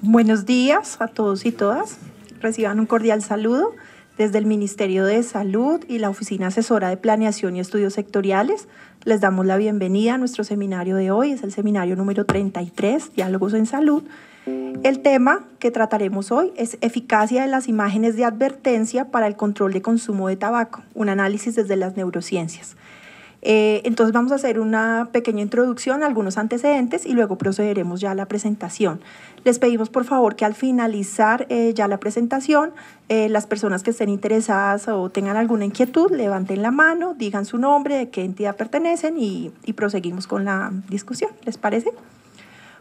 Buenos días a todos y todas. Reciban un cordial saludo desde el Ministerio de Salud y la Oficina Asesora de Planeación y Estudios Sectoriales. Les damos la bienvenida a nuestro seminario de hoy. Es el seminario número 33, Diálogos en Salud. El tema que trataremos hoy es eficacia de las imágenes de advertencia para el control de consumo de tabaco, un análisis desde las neurociencias. Entonces vamos a hacer una pequeña introducción, algunos antecedentes y luego procederemos ya a la presentación. Les pedimos por favor que al finalizar ya la presentación, las personas que estén interesadas o tengan alguna inquietud, levanten la mano, digan su nombre, de qué entidad pertenecen y proseguimos con la discusión. ¿Les parece?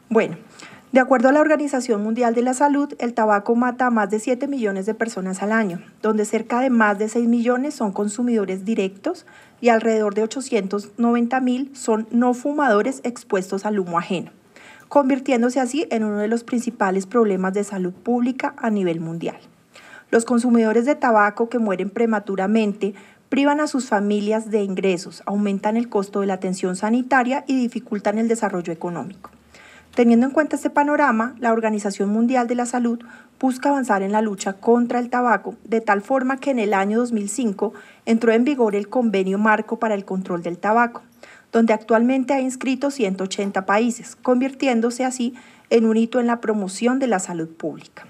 Bueno. De acuerdo a la Organización Mundial de la Salud, el tabaco mata a más de 7 millones de personas al año, donde cerca de más de 6 millones son consumidores directos y alrededor de 890.000 son no fumadores expuestos al humo ajeno, convirtiéndose así en uno de los principales problemas de salud pública a nivel mundial. Los consumidores de tabaco que mueren prematuramente privan a sus familias de ingresos, aumentan el costo de la atención sanitaria y dificultan el desarrollo económico. Teniendo en cuenta este panorama, la Organización Mundial de la Salud busca avanzar en la lucha contra el tabaco de tal forma que en el año 2005 entró en vigor el Convenio Marco para el Control del Tabaco, donde actualmente ha inscrito 180 países, convirtiéndose así en un hito en la promoción de la salud pública.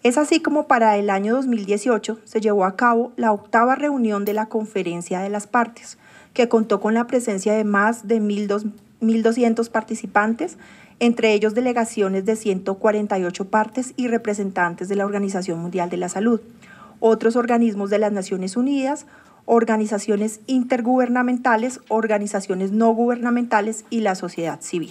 Es así como para el año 2018 se llevó a cabo la 8ª reunión de la Conferencia de las Partes, que contó con la presencia de más de 1.200 participantes, entre ellos delegaciones de 148 partes y representantes de la Organización Mundial de la Salud, otros organismos de las Naciones Unidas, organizaciones intergubernamentales, organizaciones no gubernamentales y la sociedad civil,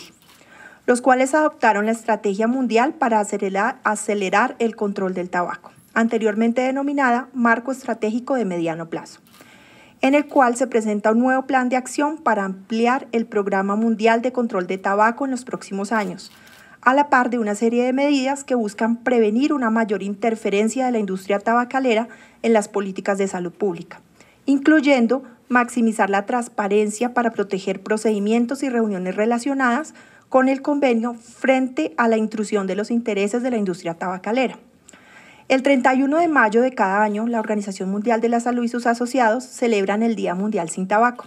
los cuales adoptaron la Estrategia Mundial para acelerar el control del tabaco, anteriormente denominada Marco Estratégico de Mediano Plazo, en el cual se presenta un nuevo plan de acción para ampliar el Programa Mundial de Control de Tabaco en los próximos años, a la par de una serie de medidas que buscan prevenir una mayor interferencia de la industria tabacalera en las políticas de salud pública, incluyendo maximizar la transparencia para proteger procedimientos y reuniones relacionadas con el convenio frente a la intrusión de los intereses de la industria tabacalera. El 31 de mayo de cada año, la Organización Mundial de la Salud y sus asociados celebran el Día Mundial sin Tabaco.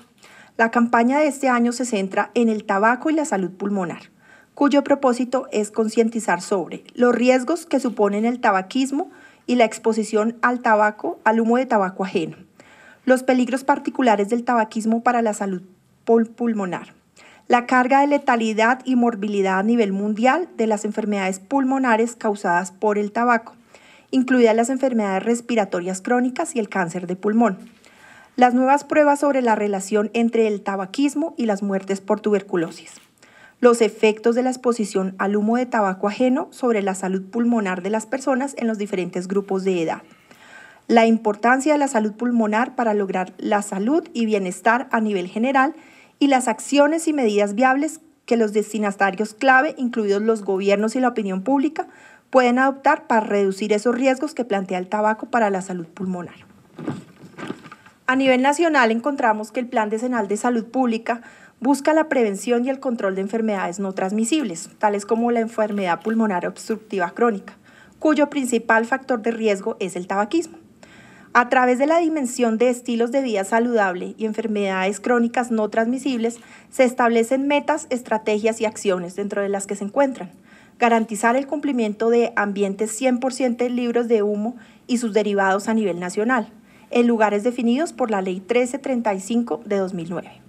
La campaña de este año se centra en el tabaco y la salud pulmonar, cuyo propósito es concientizar sobre los riesgos que suponen el tabaquismo y la exposición al tabaco, al humo de tabaco ajeno, los peligros particulares del tabaquismo para la salud pulmonar, la carga de letalidad y morbilidad a nivel mundial de las enfermedades pulmonares causadas por el tabaco, incluidas las enfermedades respiratorias crónicas y el cáncer de pulmón. Las nuevas pruebas sobre la relación entre el tabaquismo y las muertes por tuberculosis. Los efectos de la exposición al humo de tabaco ajeno sobre la salud pulmonar de las personas en los diferentes grupos de edad. La importancia de la salud pulmonar para lograr la salud y bienestar a nivel general y las acciones y medidas viables que los destinatarios clave, incluidos los gobiernos y la opinión pública, pueden adoptar para reducir esos riesgos que plantea el tabaco para la salud pulmonar. A nivel nacional encontramos que el Plan Decenal de Salud Pública busca la prevención y el control de enfermedades no transmisibles, tales como la enfermedad pulmonar obstructiva crónica, cuyo principal factor de riesgo es el tabaquismo. A través de la dimensión de estilos de vida saludable y enfermedades crónicas no transmisibles, se establecen metas, estrategias y acciones dentro de las que se encuentran garantizar el cumplimiento de ambientes 100% libres de humo y sus derivados a nivel nacional, en lugares definidos por la Ley 1335 de 2009.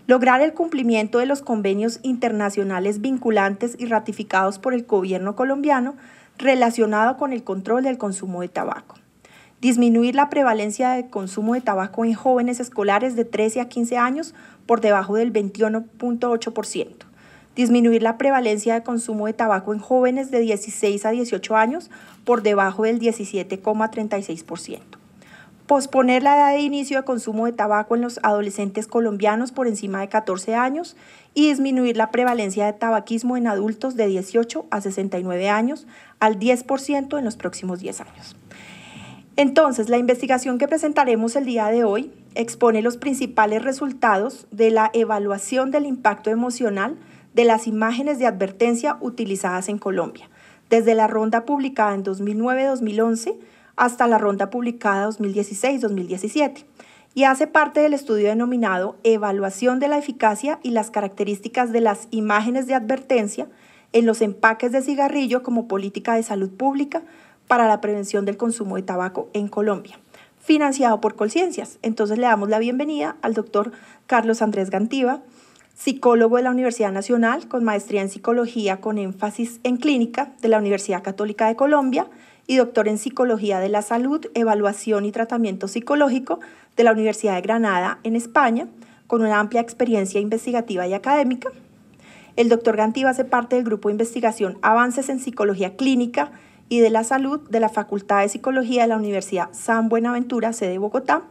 Lograr el cumplimiento de los convenios internacionales vinculantes y ratificados por el gobierno colombiano relacionado con el control del consumo de tabaco. Disminuir la prevalencia de consumo de tabaco en jóvenes escolares de 13 a 15 años por debajo del 21.8%. Disminuir la prevalencia de consumo de tabaco en jóvenes de 16 a 18 años por debajo del 17,36%. Posponer la edad de inicio de consumo de tabaco en los adolescentes colombianos por encima de 14 años y disminuir la prevalencia de tabaquismo en adultos de 18 a 69 años al 10% en los próximos 10 años. Entonces, la investigación que presentaremos el día de hoy expone los principales resultados de la evaluación del impacto emocional de las imágenes de advertencia utilizadas en Colombia, desde la ronda publicada en 2009-2011 hasta la ronda publicada 2016-2017, y hace parte del estudio denominado Evaluación de la eficacia y las características de las imágenes de advertencia en los empaques de cigarrillo como política de salud pública para la prevención del consumo de tabaco en Colombia, financiado por Colciencias. Entonces le damos la bienvenida al doctor Carlos Andrés Gantiva, psicólogo de la Universidad Nacional con maestría en psicología con énfasis en clínica de la Universidad Católica de Colombia y doctor en psicología de la salud, evaluación y tratamiento psicológico de la Universidad de Granada en España, con una amplia experiencia investigativa y académica. El doctor Gantiva hace parte del grupo de investigación Avances en Psicología Clínica y de la Salud de la Facultad de Psicología de la Universidad San Buenaventura, sede Bogotá.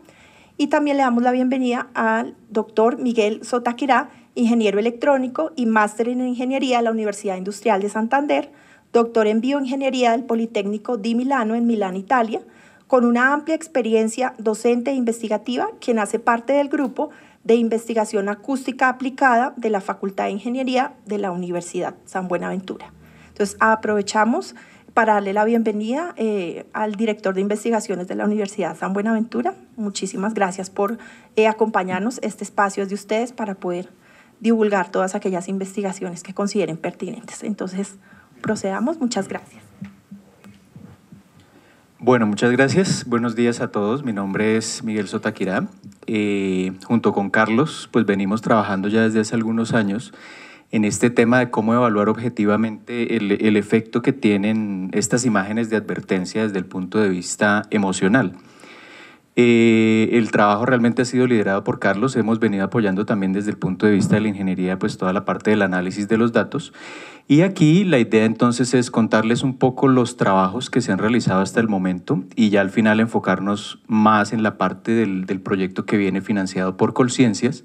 Y también le damos la bienvenida al doctor Miguel Zotaquirá, ingeniero electrónico y máster en ingeniería de la Universidad Industrial de Santander, doctor en bioingeniería del Politécnico di Milano en Milán, Italia, con una amplia experiencia docente e investigativa, quien hace parte del grupo de investigación acústica aplicada de la Facultad de Ingeniería de la Universidad San Buenaventura. Entonces, aprovechamos para darle la bienvenida al director de investigaciones de la Universidad San Buenaventura. Muchísimas gracias por acompañarnos. Este espacio es de ustedes para poder divulgar todas aquellas investigaciones que consideren pertinentes. Entonces, procedamos. Muchas gracias. Bueno, muchas gracias. Buenos días a todos. Mi nombre es Miguel Zotaquirá. Junto con Carlos, pues venimos trabajando ya desde hace algunos años en este tema de cómo evaluar objetivamente el efecto que tienen estas imágenes de advertencia desde el punto de vista emocional. El trabajo realmente ha sido liderado por Carlos. Hemos venido apoyando también desde el punto de vista de la ingeniería, pues toda la parte del análisis de los datos. Y aquí la idea entonces es contarles un poco los trabajos que se han realizado hasta el momento y ya al final enfocarnos más en la parte del proyecto que viene financiado por Colciencias,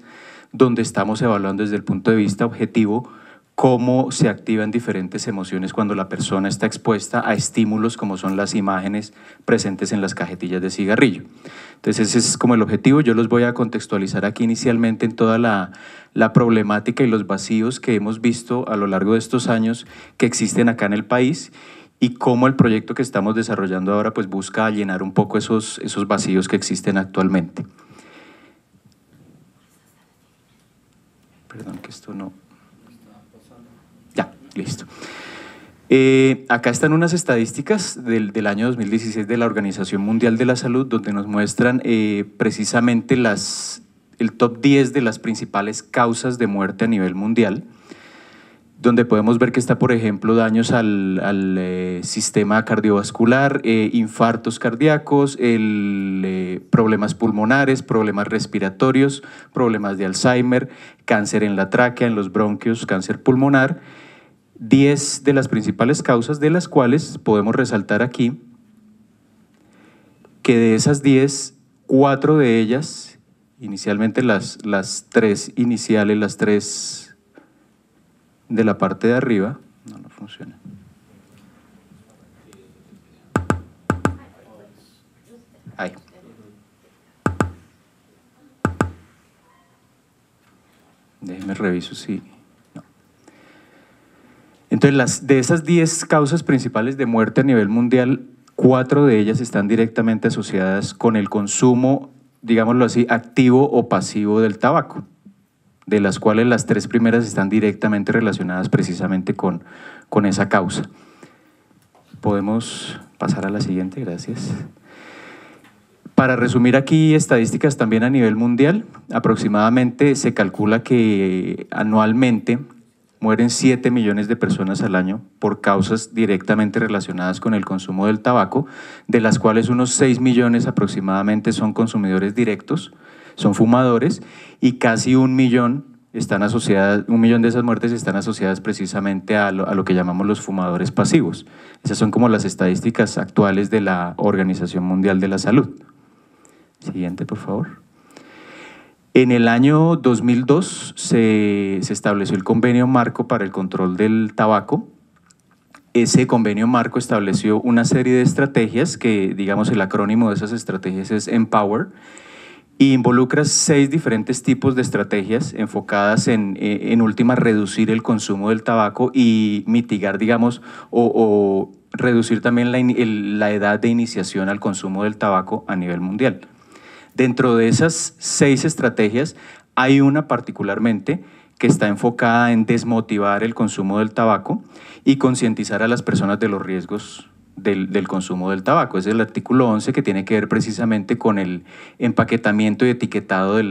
donde estamos evaluando desde el punto de vista objetivo cómo se activan diferentes emociones cuando la persona está expuesta a estímulos como son las imágenes presentes en las cajetillas de cigarrillo. Entonces ese es como el objetivo. Yo los voy a contextualizar aquí inicialmente en toda la problemática y los vacíos que hemos visto a lo largo de estos años que existen acá en el país y cómo el proyecto que estamos desarrollando ahora pues busca llenar un poco esos vacíos que existen actualmente. Perdón que esto no... Ya, listo. Acá están unas estadísticas del año 2016 de la Organización Mundial de la Salud, donde nos muestran precisamente el top 10 de las principales causas de muerte a nivel mundial, donde podemos ver que está, por ejemplo, daños al sistema cardiovascular, infartos cardíacos, problemas pulmonares, problemas respiratorios, problemas de Alzheimer, cáncer en la tráquea, en los bronquios, cáncer pulmonar. 10 de las principales causas, de las cuales podemos resaltar aquí que de esas 10, 4 de ellas, inicialmente las 3 iniciales, las 3 de la parte de arriba, no funciona. Ahí. Déjeme reviso si... No. Entonces, de esas 10 causas principales de muerte a nivel mundial, 4 de ellas están directamente asociadas con el consumo, digámoslo así, activo o pasivo del tabaco, de las cuales las 3 primeras están directamente relacionadas precisamente con esa causa. Podemos pasar a la siguiente, gracias. Para resumir aquí estadísticas también a nivel mundial, aproximadamente se calcula que anualmente mueren 7 millones de personas al año por causas directamente relacionadas con el consumo del tabaco, de las cuales unos 6 millones aproximadamente son consumidores directos, son fumadores, y casi 1 millón están asociadas, 1 millón de esas muertes están asociadas precisamente a lo que llamamos los fumadores pasivos. Esas son como las estadísticas actuales de la Organización Mundial de la Salud. Siguiente, por favor. En el año 2002 se estableció el convenio marco para el control del tabaco. Ese convenio marco estableció una serie de estrategias que, digamos, el acrónimo de esas estrategias es EMPOWER, y involucra 6 diferentes tipos de estrategias enfocadas en última, reducir el consumo del tabaco y mitigar, digamos, o reducir también la edad de iniciación al consumo del tabaco a nivel mundial. Dentro de esas 6 estrategias hay una particularmente que está enfocada en desmotivar el consumo del tabaco y concientizar a las personas de los riesgos del consumo del tabaco. Es el artículo 11 que tiene que ver precisamente con el empaquetamiento y etiquetado de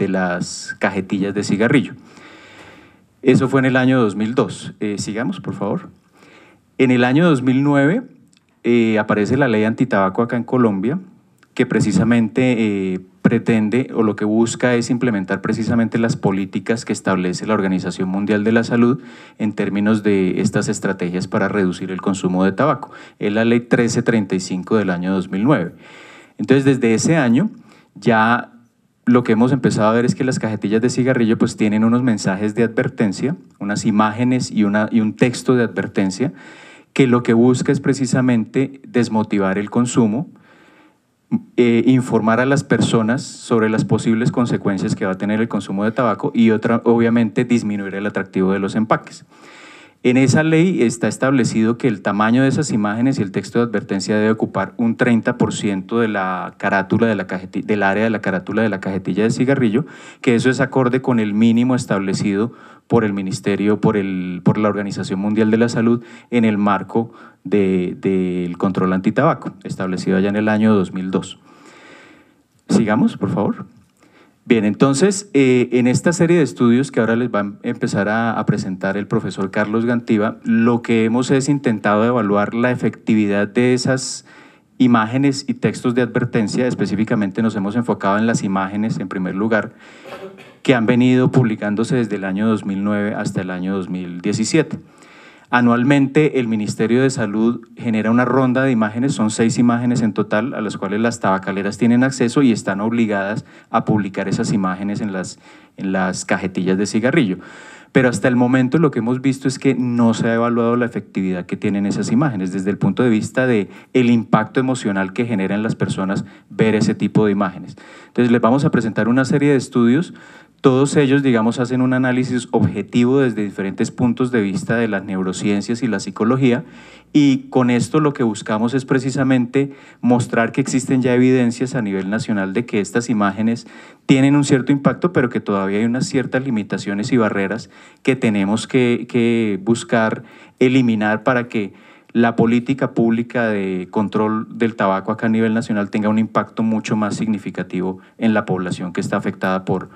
las cajetillas de cigarrillo. Eso fue en el año 2002. Sigamos, por favor. En el año 2009 aparece la ley antitabaco acá en Colombia, que precisamente pretende o lo que busca es implementar precisamente las políticas que establece la Organización Mundial de la Salud en términos de estas estrategias para reducir el consumo de tabaco. Es la ley 1335 del año 2009. Entonces, desde ese año ya lo que hemos empezado a ver es que las cajetillas de cigarrillo pues tienen unos mensajes de advertencia, unas imágenes y un texto de advertencia que lo que busca es precisamente desmotivar el consumo, informar a las personas sobre las posibles consecuencias que va a tener el consumo de tabaco y obviamente disminuir el atractivo de los empaques. En esa ley está establecido que el tamaño de esas imágenes y el texto de advertencia debe ocupar un 30% de la carátula del área de la carátula de la cajetilla de cigarrillo, que eso es acorde con el mínimo establecido por el Ministerio, por la Organización Mundial de la Salud en el marco del control antitabaco, establecido allá en el año 2002. Sigamos, por favor. Bien, entonces, en esta serie de estudios que ahora les va a empezar a presentar el profesor Carlos Gantiva, lo que hemos es intentado evaluar la efectividad de esas imágenes y textos de advertencia. Específicamente nos hemos enfocado en las imágenes, en primer lugar, que han venido publicándose desde el año 2009 hasta el año 2017. Anualmente el Ministerio de Salud genera una ronda de imágenes, son 6 imágenes en total, a las cuales las tabacaleras tienen acceso y están obligadas a publicar esas imágenes en las cajetillas de cigarrillo. Pero hasta el momento lo que hemos visto es que no se ha evaluado la efectividad que tienen esas imágenes desde el punto de vista del impacto emocional que genera en las personas ver ese tipo de imágenes. Entonces les vamos a presentar una serie de estudios. Todos ellos, digamos, hacen un análisis objetivo desde diferentes puntos de vista de las neurociencias y la psicología, y con esto lo que buscamos es precisamente mostrar que existen ya evidencias a nivel nacional de que estas imágenes tienen un cierto impacto, pero que todavía hay unas ciertas limitaciones y barreras que tenemos que buscar eliminar para que la política pública de control del tabaco acá a nivel nacional tenga un impacto mucho más significativo en la población que está afectada por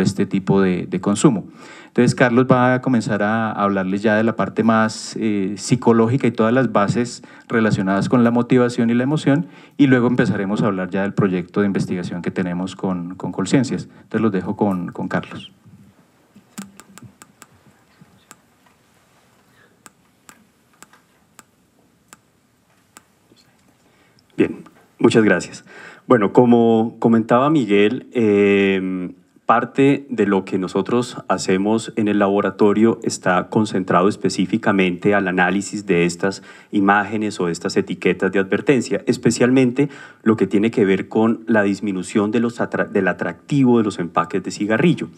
este tipo de consumo. Entonces, Carlos va a comenzar a hablarles ya de la parte más psicológica y todas las bases relacionadas con la motivación y la emoción, y luego empezaremos a hablar ya del proyecto de investigación que tenemos con Colciencias. Entonces, los dejo con Carlos. Bien, muchas gracias. Bueno, como comentaba Miguel, parte de lo que nosotros hacemos en el laboratorio está concentrado específicamente al análisis de estas imágenes o estas etiquetas de advertencia, especialmente lo que tiene que ver con la disminución del atractivo de los empaques de cigarrillo.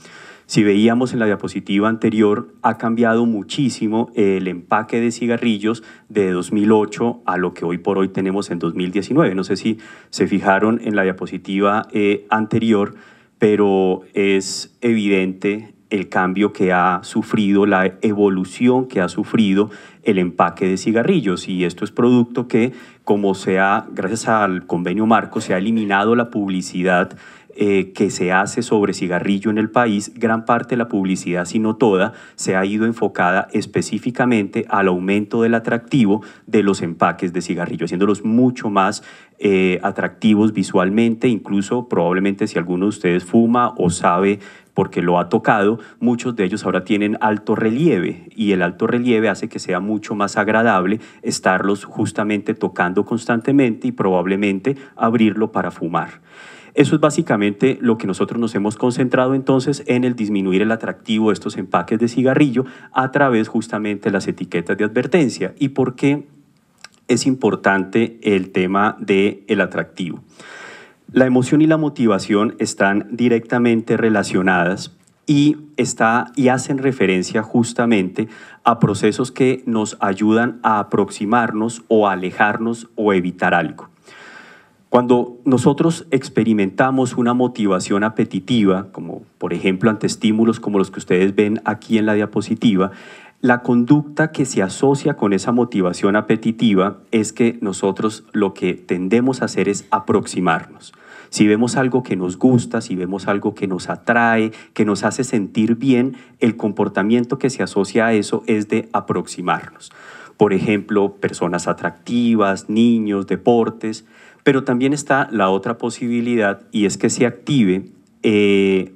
Si veíamos en la diapositiva anterior, ha cambiado muchísimo el empaque de cigarrillos de 2008 a lo que hoy por hoy tenemos en 2019. No sé si se fijaron en la diapositiva anterior, pero es evidente el cambio que ha sufrido, la evolución que ha sufrido el empaque de cigarrillos, y esto es producto que, gracias al convenio marco, se ha eliminado la publicidad que se hace sobre cigarrillo en el país. Gran parte de la publicidad, si no toda, se ha ido enfocada específicamente al aumento del atractivo de los empaques de cigarrillo, haciéndolos mucho más atractivos visualmente. Incluso probablemente si alguno de ustedes fuma o sabe porque lo ha tocado, muchos de ellos ahora tienen alto relieve, y el alto relieve hace que sea mucho más agradable estarlos justamente tocando constantemente y probablemente abrirlo para fumar. Eso es básicamente lo que nosotros nos hemos concentrado entonces en el disminuir el atractivo de estos empaques de cigarrillo a través justamente de las etiquetas de advertencia. ¿Y por qué es importante el tema del atractivo? La emoción y la motivación están directamente relacionadas y hacen referencia justamente a procesos que nos ayudan a aproximarnos o a alejarnos o evitar algo. Cuando nosotros experimentamos una motivación apetitiva, como por ejemplo ante estímulos como los que ustedes ven aquí en la diapositiva, la conducta que se asocia con esa motivación apetitiva es que nosotros lo que tendemos a hacer es aproximarnos. Si vemos algo que nos gusta, si vemos algo que nos atrae, que nos hace sentir bien, el comportamiento que se asocia a eso es de aproximarnos. Por ejemplo, personas atractivas, niños, deportes, pero también está la otra posibilidad y es que se active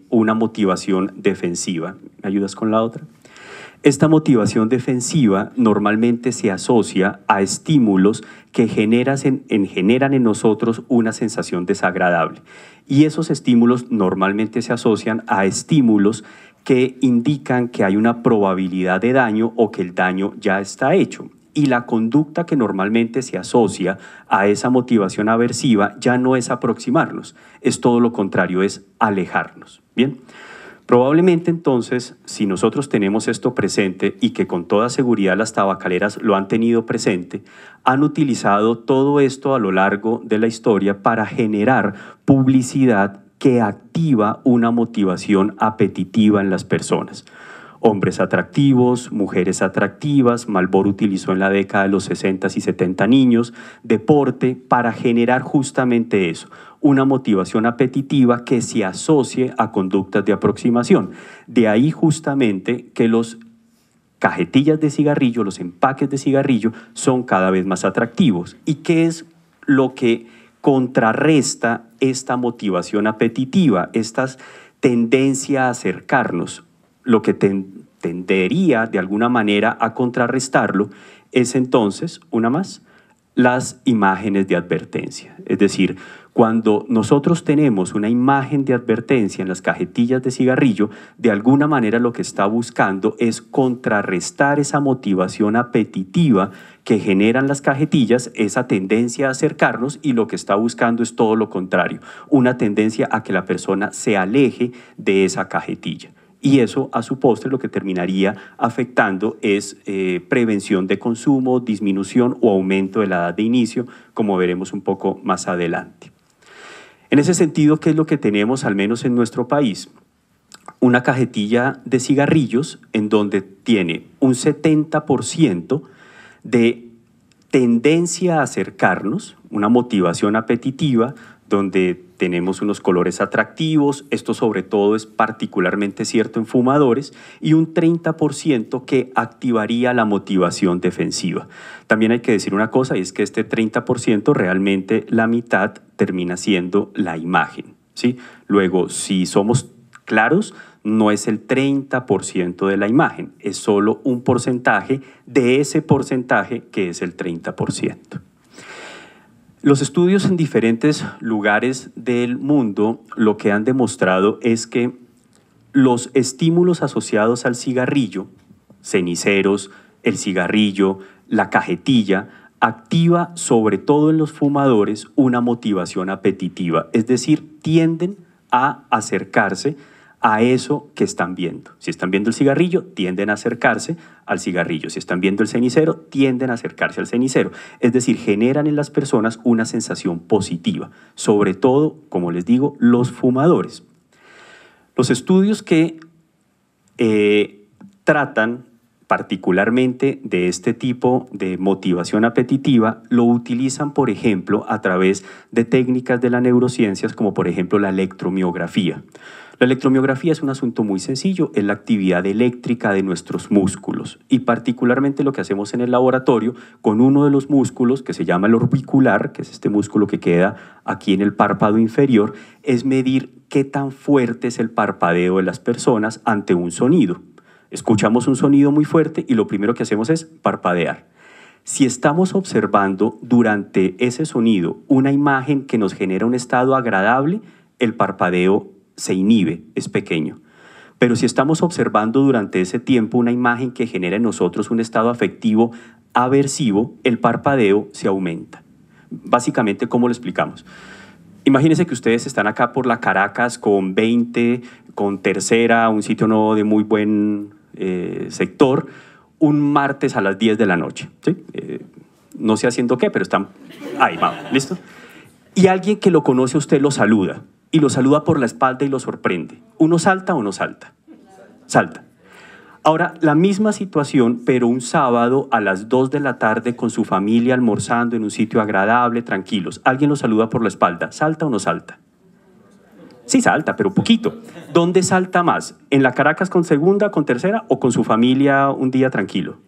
una motivación defensiva. ¿Me ayudas con la otra? Esta motivación defensiva normalmente se asocia a estímulos que generan en nosotros una sensación desagradable. Y esos estímulos normalmente se asocian a estímulos que indican que hay una probabilidad de daño o que el daño ya está hecho. Y la conducta que normalmente se asocia a esa motivación aversiva ya no es aproximarnos, es todo lo contrario, es alejarnos. Bien. Probablemente entonces, si nosotros tenemos esto presente y que con toda seguridad las tabacaleras lo han tenido presente, han utilizado todo esto a lo largo de la historia para generar publicidad que activa una motivación apetitiva en las personas. Hombres atractivos, mujeres atractivas, Marlboro utilizó en la década de los 60 y 70 niños, deporte, para generar justamente eso, una motivación apetitiva que se asocie a conductas de aproximación. De ahí justamente que los cajetillas de cigarrillo, los empaques de cigarrillo son cada vez más atractivos. ¿Y qué es lo que contrarresta esta motivación apetitiva, esta tendencia a acercarnos? Lo que tendería de alguna manera a contrarrestarlo es entonces, una más, las imágenes de advertencia. Es decir, cuando nosotros tenemos una imagen de advertencia en las cajetillas de cigarrillo, de alguna manera lo que está buscando es contrarrestar esa motivación apetitiva que generan las cajetillas, esa tendencia a acercarnos, y lo que está buscando es todo lo contrario, una tendencia a que la persona se aleje de esa cajetilla. Y eso, a su postre, lo que terminaría afectando es prevención de consumo, disminución o aumento de la edad de inicio, como veremos un poco más adelante. En ese sentido, ¿qué es lo que tenemos, al menos en nuestro país? Una cajetilla de cigarrillos en donde tiene un 70% de tendencia a acercarnos, una motivación apetitiva, donde tenemos unos colores atractivos, esto sobre todo es particularmente cierto en fumadores, y un 30% que activaría la motivación defensiva. También hay que decir una cosa, y es que este 30% realmente la mitad termina siendo la imagen, ¿sí? Luego, si somos claros, no es el 30% de la imagen, es solo un porcentaje de ese porcentaje que es el 30%. Los estudios en diferentes lugares del mundo lo que han demostrado es que los estímulos asociados al cigarrillo, ceniceros, el cigarrillo, la cajetilla, activa sobre todo en los fumadores una motivación apetitiva, es decir, tienden a acercarse a eso que están viendo. Si están viendo el cigarrillo, tienden a acercarse al cigarrillo. Si están viendo el cenicero, tienden a acercarse al cenicero. Es decir, generan en las personas una sensación positiva, sobre todo, como les digo, los fumadores. Los estudios que tratan particularmente de este tipo de motivación apetitiva lo utilizan, por ejemplo, a través de técnicas de las neurociencias, como por ejemplo la electromiografía. La electromiografía es un asunto muy sencillo, es la actividad eléctrica de nuestros músculos y particularmente lo que hacemos en el laboratorio con uno de los músculos que se llama el orbicular, que es este músculo que queda aquí en el párpado inferior, es medir qué tan fuerte es el parpadeo de las personas ante un sonido. Escuchamos un sonido muy fuerte y lo primero que hacemos es parpadear. Si estamos observando durante ese sonido una imagen que nos genera un estado agradable, el parpadeo se inhibe, es pequeño. Pero si estamos observando durante ese tiempo una imagen que genera en nosotros un estado afectivo aversivo, el parpadeo se aumenta. Básicamente, ¿cómo lo explicamos? Imagínense que ustedes están acá por la Caracas con 20, con Tercera, un sitio no de muy buen sector, un martes a las 10 de la noche. ¿Sí? No sé haciendo qué, pero están ahí, vamos, ¿listo? Y alguien que lo conoce a usted lo saluda, y lo saluda por la espalda y lo sorprende. ¿Uno salta o no salta? Salta. Ahora, la misma situación, pero un sábado a las 2 de la tarde con su familia almorzando en un sitio agradable, tranquilos. Alguien lo saluda por la espalda. ¿Salta o no salta? Sí salta, pero poquito. ¿Dónde salta más? ¿En la Caracas con segunda, con tercera o con su familia un día tranquilo?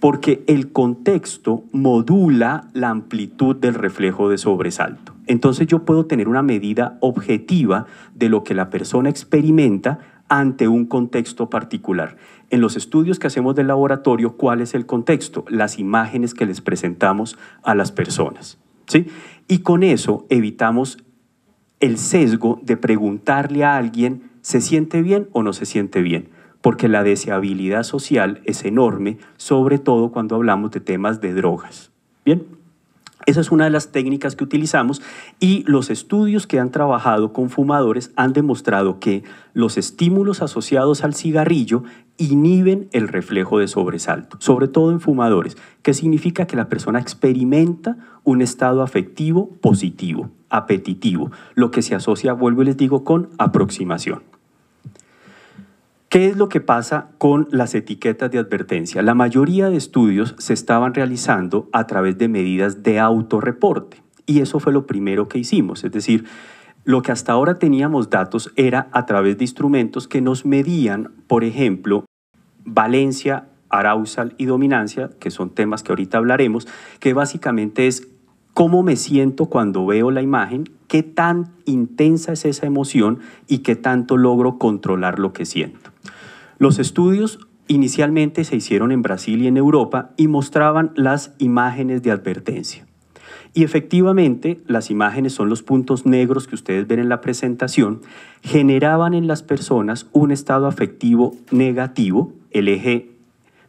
Porque el contexto modula la amplitud del reflejo de sobresalto. Entonces yo puedo tener una medida objetiva de lo que la persona experimenta ante un contexto particular. En los estudios que hacemos del laboratorio, ¿cuál es el contexto? Las imágenes que les presentamos a las personas, ¿sí? Y con eso evitamos el sesgo de preguntarle a alguien, ¿se siente bien o no se siente bien? Porque la deseabilidad social es enorme, sobre todo cuando hablamos de temas de drogas. ¿Bien? Esa es una de las técnicas que utilizamos y los estudios que han trabajado con fumadores han demostrado que los estímulos asociados al cigarrillo inhiben el reflejo de sobresalto, sobre todo en fumadores, que significa que la persona experimenta un estado afectivo positivo, apetitivo, lo que se asocia, vuelvo y les digo, con aproximación. ¿Qué es lo que pasa con las etiquetas de advertencia? La mayoría de estudios se estaban realizando a través de medidas de autorreporte y eso fue lo primero que hicimos, es decir, lo que hasta ahora teníamos datos era a través de instrumentos que nos medían, por ejemplo, valencia, arousal y dominancia, que son temas que ahorita hablaremos, que básicamente es cómo me siento cuando veo la imagen, qué tan intensa es esa emoción y qué tanto logro controlar lo que siento. Los estudios inicialmente se hicieron en Brasil y en Europa y mostraban las imágenes de advertencia. Y efectivamente, las imágenes son los puntos negros que ustedes ven en la presentación, generaban en las personas un estado afectivo negativo, el eje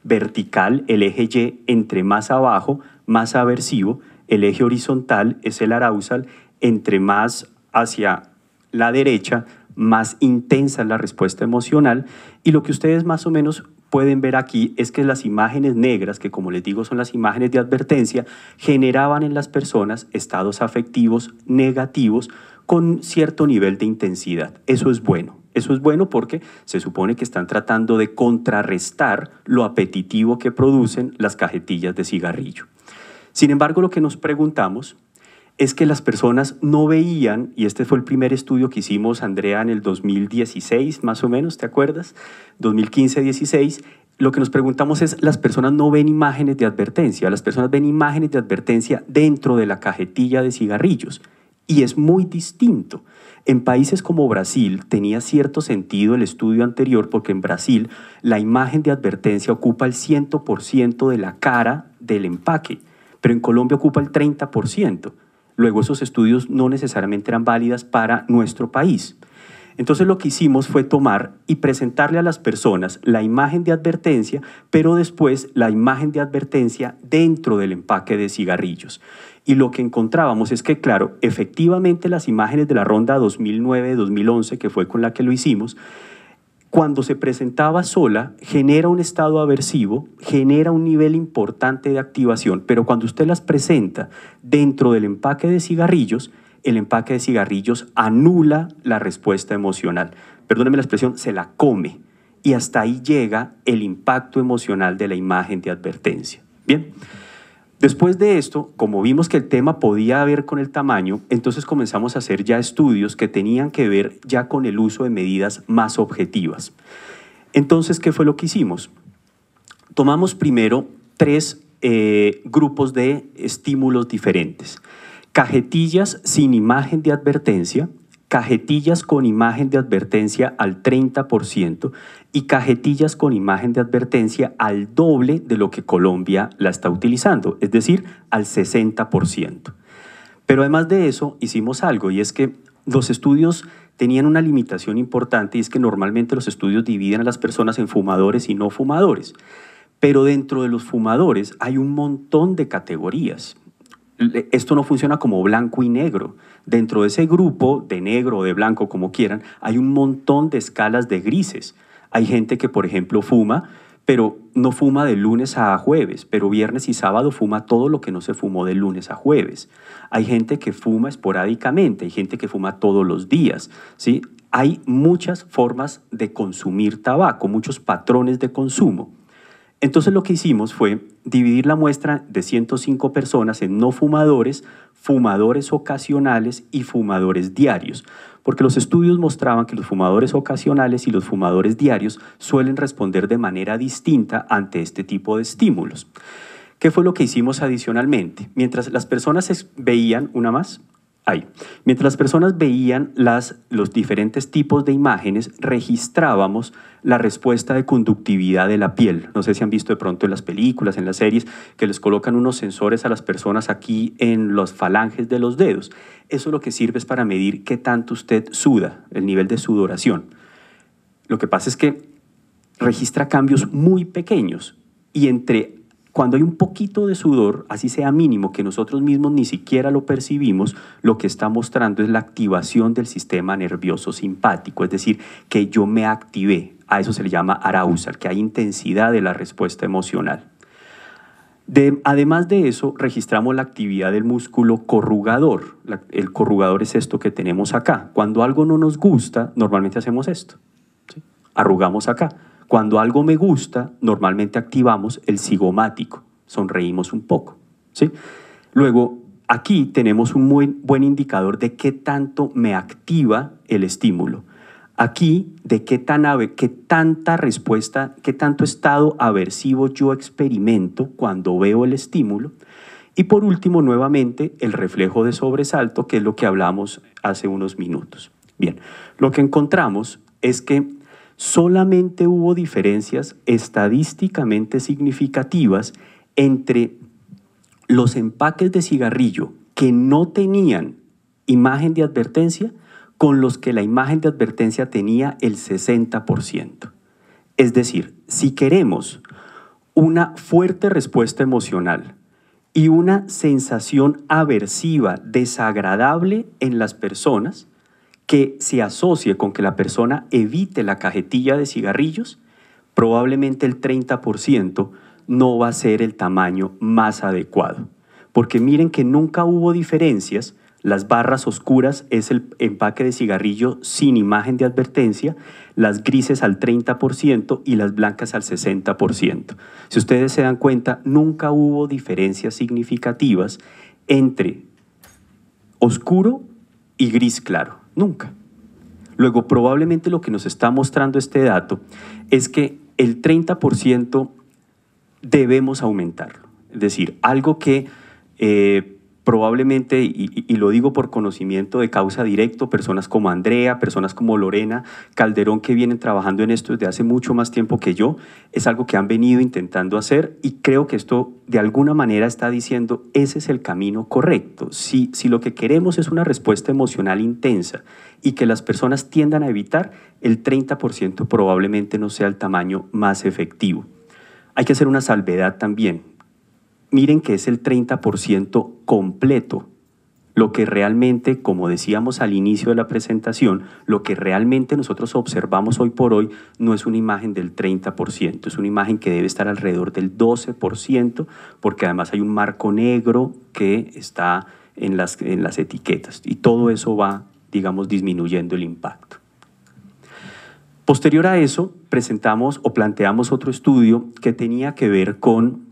vertical, el eje Y, entre más abajo, más aversivo, el eje horizontal es el arousal, entre más hacia la derecha, más intensa es la respuesta emocional y lo que ustedes más o menos pueden ver aquí es que las imágenes negras, que como les digo son las imágenes de advertencia, generaban en las personas estados afectivos negativos con cierto nivel de intensidad. Eso es bueno porque se supone que están tratando de contrarrestar lo apetitivo que producen las cajetillas de cigarrillo. Sin embargo, lo que nos preguntamos es que las personas no veían, y este fue el primer estudio que hicimos, Andrea, en el 2016, más o menos, ¿te acuerdas? 2015-16, lo que nos preguntamos es, las personas no ven imágenes de advertencia, las personas ven imágenes de advertencia dentro de la cajetilla de cigarrillos, y es muy distinto. En países como Brasil tenía cierto sentido el estudio anterior, porque en Brasil la imagen de advertencia ocupa el 100% de la cara del empaque, pero en Colombia ocupa el 30%. Luego esos estudios no necesariamente eran válidas para nuestro país. Entonces lo que hicimos fue tomar y presentarle a las personas la imagen de advertencia, pero después la imagen de advertencia dentro del empaque de cigarrillos. Y lo que encontrábamos es que, claro, efectivamente las imágenes de la ronda 2009-2011, que fue con la que lo hicimos, cuando se presentaba sola, genera un estado aversivo, genera un nivel importante de activación, pero cuando usted las presenta dentro del empaque de cigarrillos, el empaque de cigarrillos anula la respuesta emocional. Perdóneme la expresión, se la come. Y hasta ahí llega el impacto emocional de la imagen de advertencia. Bien. Después de esto, como vimos que el tema podía ver con el tamaño, entonces comenzamos a hacer ya estudios que tenían que ver ya con el uso de medidas más objetivas. Entonces, ¿qué fue lo que hicimos? Tomamos primero 3 grupos de estímulos diferentes. Cajetillas sin imagen de advertencia, cajetillas con imagen de advertencia al 30% y cajetillas con imagen de advertencia al doble de lo que Colombia la está utilizando, es decir, al 60%. Pero además de eso, hicimos algo y es que los estudios tenían una limitación importante y es que normalmente los estudios dividen a las personas en fumadores y no fumadores. Pero dentro de los fumadores hay un montón de categorías. esto no funciona como blanco y negro. Dentro de ese grupo de negro o de blanco, como quieran, hay un montón de escalas de grises. Hay gente que, por ejemplo, fuma, pero no fuma de lunes a jueves, pero viernes y sábado fuma todo lo que no se fumó de lunes a jueves. Hay gente que fuma esporádicamente, hay gente que fuma todos los días, ¿sí? Hay muchas formas de consumir tabaco, muchos patrones de consumo. Entonces lo que hicimos fue dividir la muestra de 105 personas en no fumadores, fumadores ocasionales y fumadores diarios, porque los estudios mostraban que los fumadores ocasionales y los fumadores diarios suelen responder de manera distinta ante este tipo de estímulos. ¿Qué fue lo que hicimos adicionalmente? Mientras las personas veían, una más, ahí. Mientras las personas veían los diferentes tipos de imágenes, registrábamos la respuesta de conductividad de la piel. No sé si han visto de pronto en las películas, en las series, que les colocan unos sensores a las personas aquí en las falanges de los dedos. Eso lo que sirve es para medir qué tanto usted suda, el nivel de sudoración. Lo que pasa es que registra cambios muy pequeños y cuando hay un poquito de sudor, así sea mínimo, que nosotros mismos ni siquiera lo percibimos, lo que está mostrando es la activación del sistema nervioso simpático, es decir, que yo me activé. A eso se le llama arousal, que hay intensidad de la respuesta emocional. Además de eso, registramos la actividad del músculo corrugador. El corrugador es esto que tenemos acá. Cuando algo no nos gusta, normalmente hacemos esto, ¿sí? Arrugamos acá. Cuando algo me gusta, normalmente activamos el cigomático, sonreímos un poco, ¿sí? Luego, aquí tenemos un muy buen indicador de qué tanto me activa el estímulo. Aquí, de qué tanta respuesta, qué tanto estado aversivo yo experimento cuando veo el estímulo. Y por último, nuevamente, el reflejo de sobresalto, que es lo que hablamos hace unos minutos. Bien, lo que encontramos es que solamente hubo diferencias estadísticamente significativas entre los empaques de cigarrillo que no tenían imagen de advertencia con los que la imagen de advertencia tenía el 60%. Es decir, si queremos una fuerte respuesta emocional y una sensación aversiva, desagradable en las personas, que se asocie con que la persona evite la cajetilla de cigarrillos, probablemente el 30% no va a ser el tamaño más adecuado. Porque miren que nunca hubo diferencias. Las barras oscuras es el empaque de cigarrillo sin imagen de advertencia, las grises al 30% y las blancas al 60%. Si ustedes se dan cuenta, nunca hubo diferencias significativas entre oscuro y gris claro. Nunca. Luego, probablemente lo que nos está mostrando este dato es que el 30% debemos aumentarlo. Es decir, algo que probablemente, y lo digo por conocimiento de causa directo, personas como Andrea, personas como Lorena Calderón, que vienen trabajando en esto desde hace mucho más tiempo que yo, es algo que han venido intentando hacer y creo que esto de alguna manera está diciendo ese es el camino correcto. Si lo que queremos es una respuesta emocional intensa y que las personas tiendan a evitar, el 30% probablemente no sea el tamaño más efectivo. Hay que hacer una salvedad también. Miren que es el 30% completo. Lo que realmente, como decíamos al inicio de la presentación, lo que realmente nosotros observamos hoy por hoy no es una imagen del 30%, es una imagen que debe estar alrededor del 12%, porque además hay un marco negro que está en las etiquetas y todo eso va, digamos, disminuyendo el impacto. Posterior a eso, presentamos o planteamos otro estudio que tenía que ver con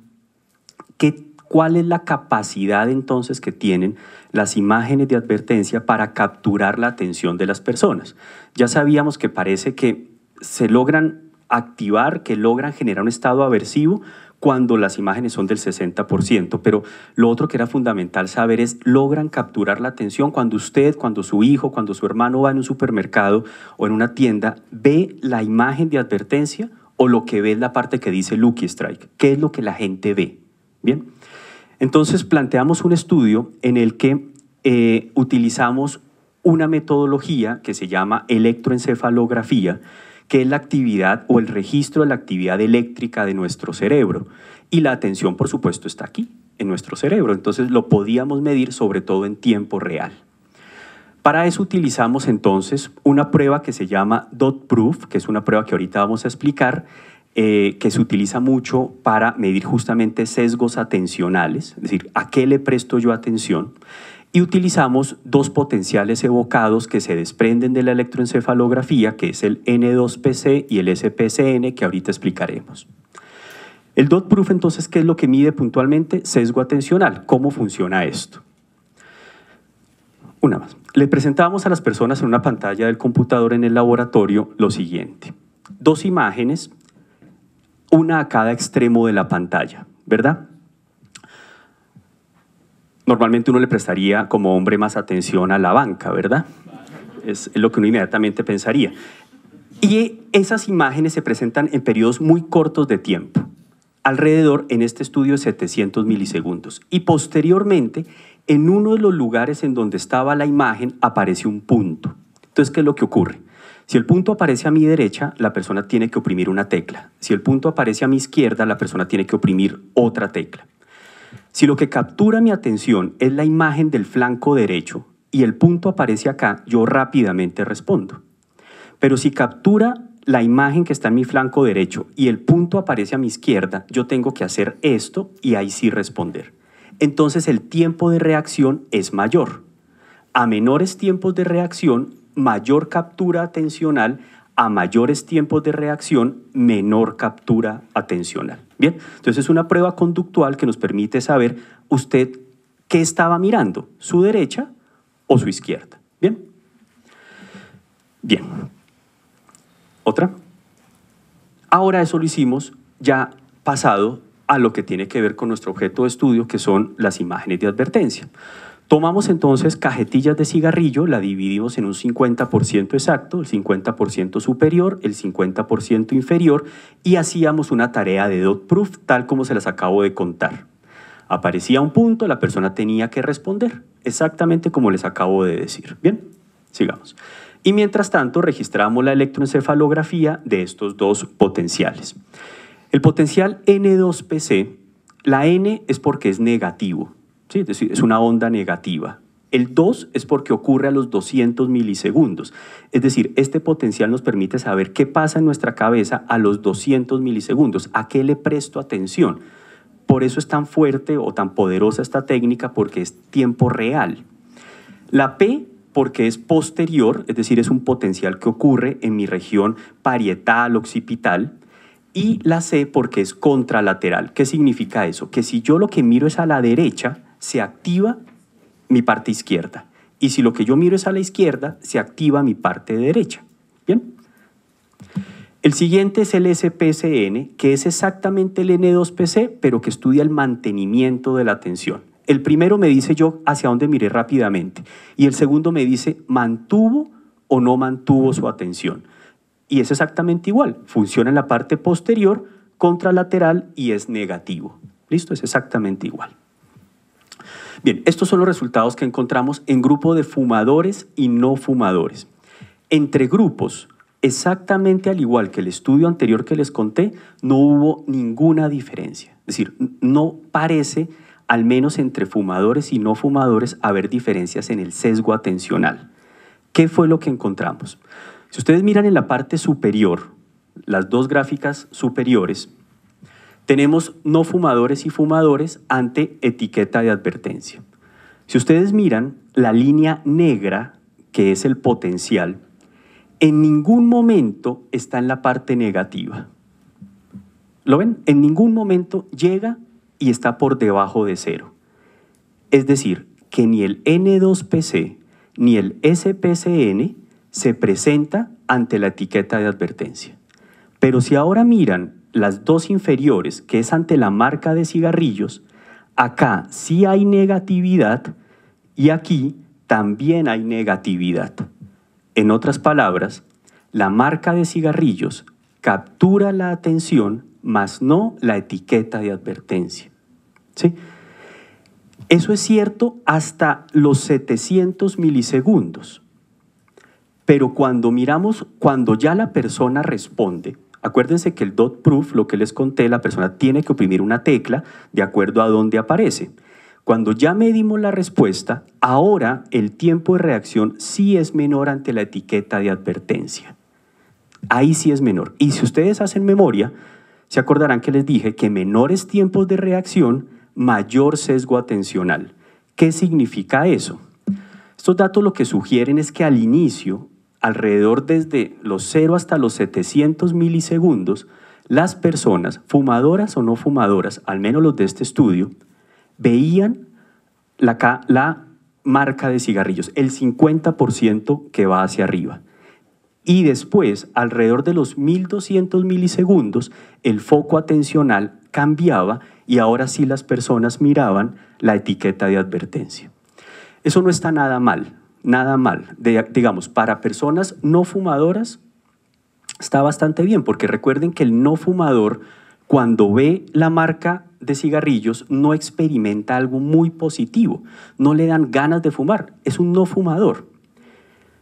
cuál es la capacidad entonces que tienen las imágenes de advertencia para capturar la atención de las personas. Ya sabíamos que parece que se logran activar, que logran generar un estado aversivo cuando las imágenes son del 60%, pero lo otro que era fundamental saber es, logran capturar la atención cuando usted, cuando su hijo, cuando su hermano va en un supermercado o en una tienda, ve la imagen de advertencia o lo que ve es la parte que dice Lucky Strike. ¿Qué es lo que la gente ve? Bien, entonces planteamos un estudio en el que utilizamos una metodología que se llama electroencefalografía, que es la actividad o el registro de la actividad eléctrica de nuestro cerebro. Y la atención, por supuesto, está aquí, en nuestro cerebro. Entonces lo podíamos medir sobre todo en tiempo real. Para eso utilizamos entonces una prueba que se llama Dot Proof, que es una prueba que ahorita vamos a explicar, que se utiliza mucho para medir justamente sesgos atencionales, es decir, a qué le presto yo atención. Y utilizamos dos potenciales evocados que se desprenden de la electroencefalografía, que es el N2PC y el SPSN, que ahorita explicaremos. El Dot Proof, entonces, ¿qué es lo que mide puntualmente? Sesgo atencional. ¿Cómo funciona esto? Una más. Le presentábamos a las personas en una pantalla del computador en el laboratorio lo siguiente. Dos imágenes, una a cada extremo de la pantalla, ¿verdad? Normalmente uno le prestaría como hombre más atención a la banca, ¿verdad? Es lo que uno inmediatamente pensaría. Y esas imágenes se presentan en periodos muy cortos de tiempo, alrededor en este estudio de 700 milisegundos. Y posteriormente, en uno de los lugares en donde estaba la imagen, aparece un punto. Entonces, ¿qué es lo que ocurre? Si el punto aparece a mi derecha, la persona tiene que oprimir una tecla. Si el punto aparece a mi izquierda, la persona tiene que oprimir otra tecla. Si lo que captura mi atención es la imagen del flanco derecho y el punto aparece acá, yo rápidamente respondo. Pero si captura la imagen que está en mi flanco derecho y el punto aparece a mi izquierda, yo tengo que hacer esto y ahí sí responder. Entonces el tiempo de reacción es mayor. A menores tiempos de reacción, mayor captura atencional. A mayores tiempos de reacción, menor captura atencional. Bien, entonces es una prueba conductual que nos permite saber usted qué estaba mirando, su derecha o su izquierda. Bien. Bien. ¿Otra? Ahora eso lo hicimos ya pasado a lo que tiene que ver con nuestro objeto de estudio, que son las imágenes de advertencia. Tomamos entonces cajetillas de cigarrillo, la dividimos en un 50% exacto, el 50% superior, el 50% inferior, y hacíamos una tarea de Dot Proof, tal como se las acabo de contar. Aparecía un punto, la persona tenía que responder, exactamente como les acabo de decir. Bien, sigamos. Y mientras tanto registramos la electroencefalografía de estos dos potenciales. El potencial N2PC, la N es porque es negativo. Sí, es decir, es una onda negativa. El 2 es porque ocurre a los 200 milisegundos. Es decir, este potencial nos permite saber qué pasa en nuestra cabeza a los 200 milisegundos, a qué le presto atención. Por eso es tan fuerte o tan poderosa esta técnica, porque es tiempo real. La P, porque es posterior, es decir, es un potencial que ocurre en mi región parietal, occipital. Y la C, porque es contralateral. ¿Qué significa eso? Que si yo lo que miro es a la derecha, se activa mi parte izquierda. Y si lo que yo miro es a la izquierda, se activa mi parte derecha. ¿Bien? El siguiente es el SPSN, que es exactamente el N2PC, pero que estudia el mantenimiento de la atención. El primero me dice yo hacia dónde miré rápidamente. Y el segundo me dice, ¿mantuvo o no mantuvo su atención? Y es exactamente igual. Funciona en la parte posterior, contralateral y es negativo. ¿Listo? Es exactamente igual. Bien, estos son los resultados que encontramos en grupo de fumadores y no fumadores. Entre grupos, exactamente al igual que el estudio anterior que les conté, no hubo ninguna diferencia. Es decir, no parece, al menos entre fumadores y no fumadores, haber diferencias en el sesgo atencional. ¿Qué fue lo que encontramos? Si ustedes miran en la parte superior, las dos gráficas superiores, tenemos no fumadores y fumadores ante etiqueta de advertencia. Si ustedes miran la línea negra, que es el potencial, en ningún momento está en la parte negativa. ¿Lo ven? En ningún momento llega y está por debajo de cero. Es decir, que ni el N2PC ni el SPSN se presenta ante la etiqueta de advertencia. Pero si ahora miran las dos inferiores, que es ante la marca de cigarrillos, acá sí hay negatividad y aquí también hay negatividad. En otras palabras, la marca de cigarrillos captura la atención, mas no la etiqueta de advertencia. ¿Sí? Eso es cierto hasta los 700 milisegundos. pero cuando miramos, cuando ya la persona responde, acuérdense que el dot proof, lo que les conté, la persona tiene que oprimir una tecla de acuerdo a dónde aparece. Cuando ya medimos la respuesta, ahora el tiempo de reacción sí es menor ante la etiqueta de advertencia. Ahí sí es menor. Y si ustedes hacen memoria, se acordarán que les dije que menores tiempos de reacción, mayor sesgo atencional. ¿Qué significa eso? Estos datos lo que sugieren es que al inicio, alrededor desde los 0 hasta los 700 milisegundos, las personas, fumadoras o no fumadoras, al menos los de este estudio, veían la marca de cigarrillos, el 50% que va hacia arriba. Y después, alrededor de los 1200 milisegundos, el foco atencional cambiaba y ahora sí las personas miraban la etiqueta de advertencia. Eso no está nada mal, nada mal. Digamos, para personas no fumadoras está bastante bien, porque recuerden que el no fumador, cuando ve la marca de cigarrillos, no experimenta algo muy positivo, no le dan ganas de fumar, es un no fumador.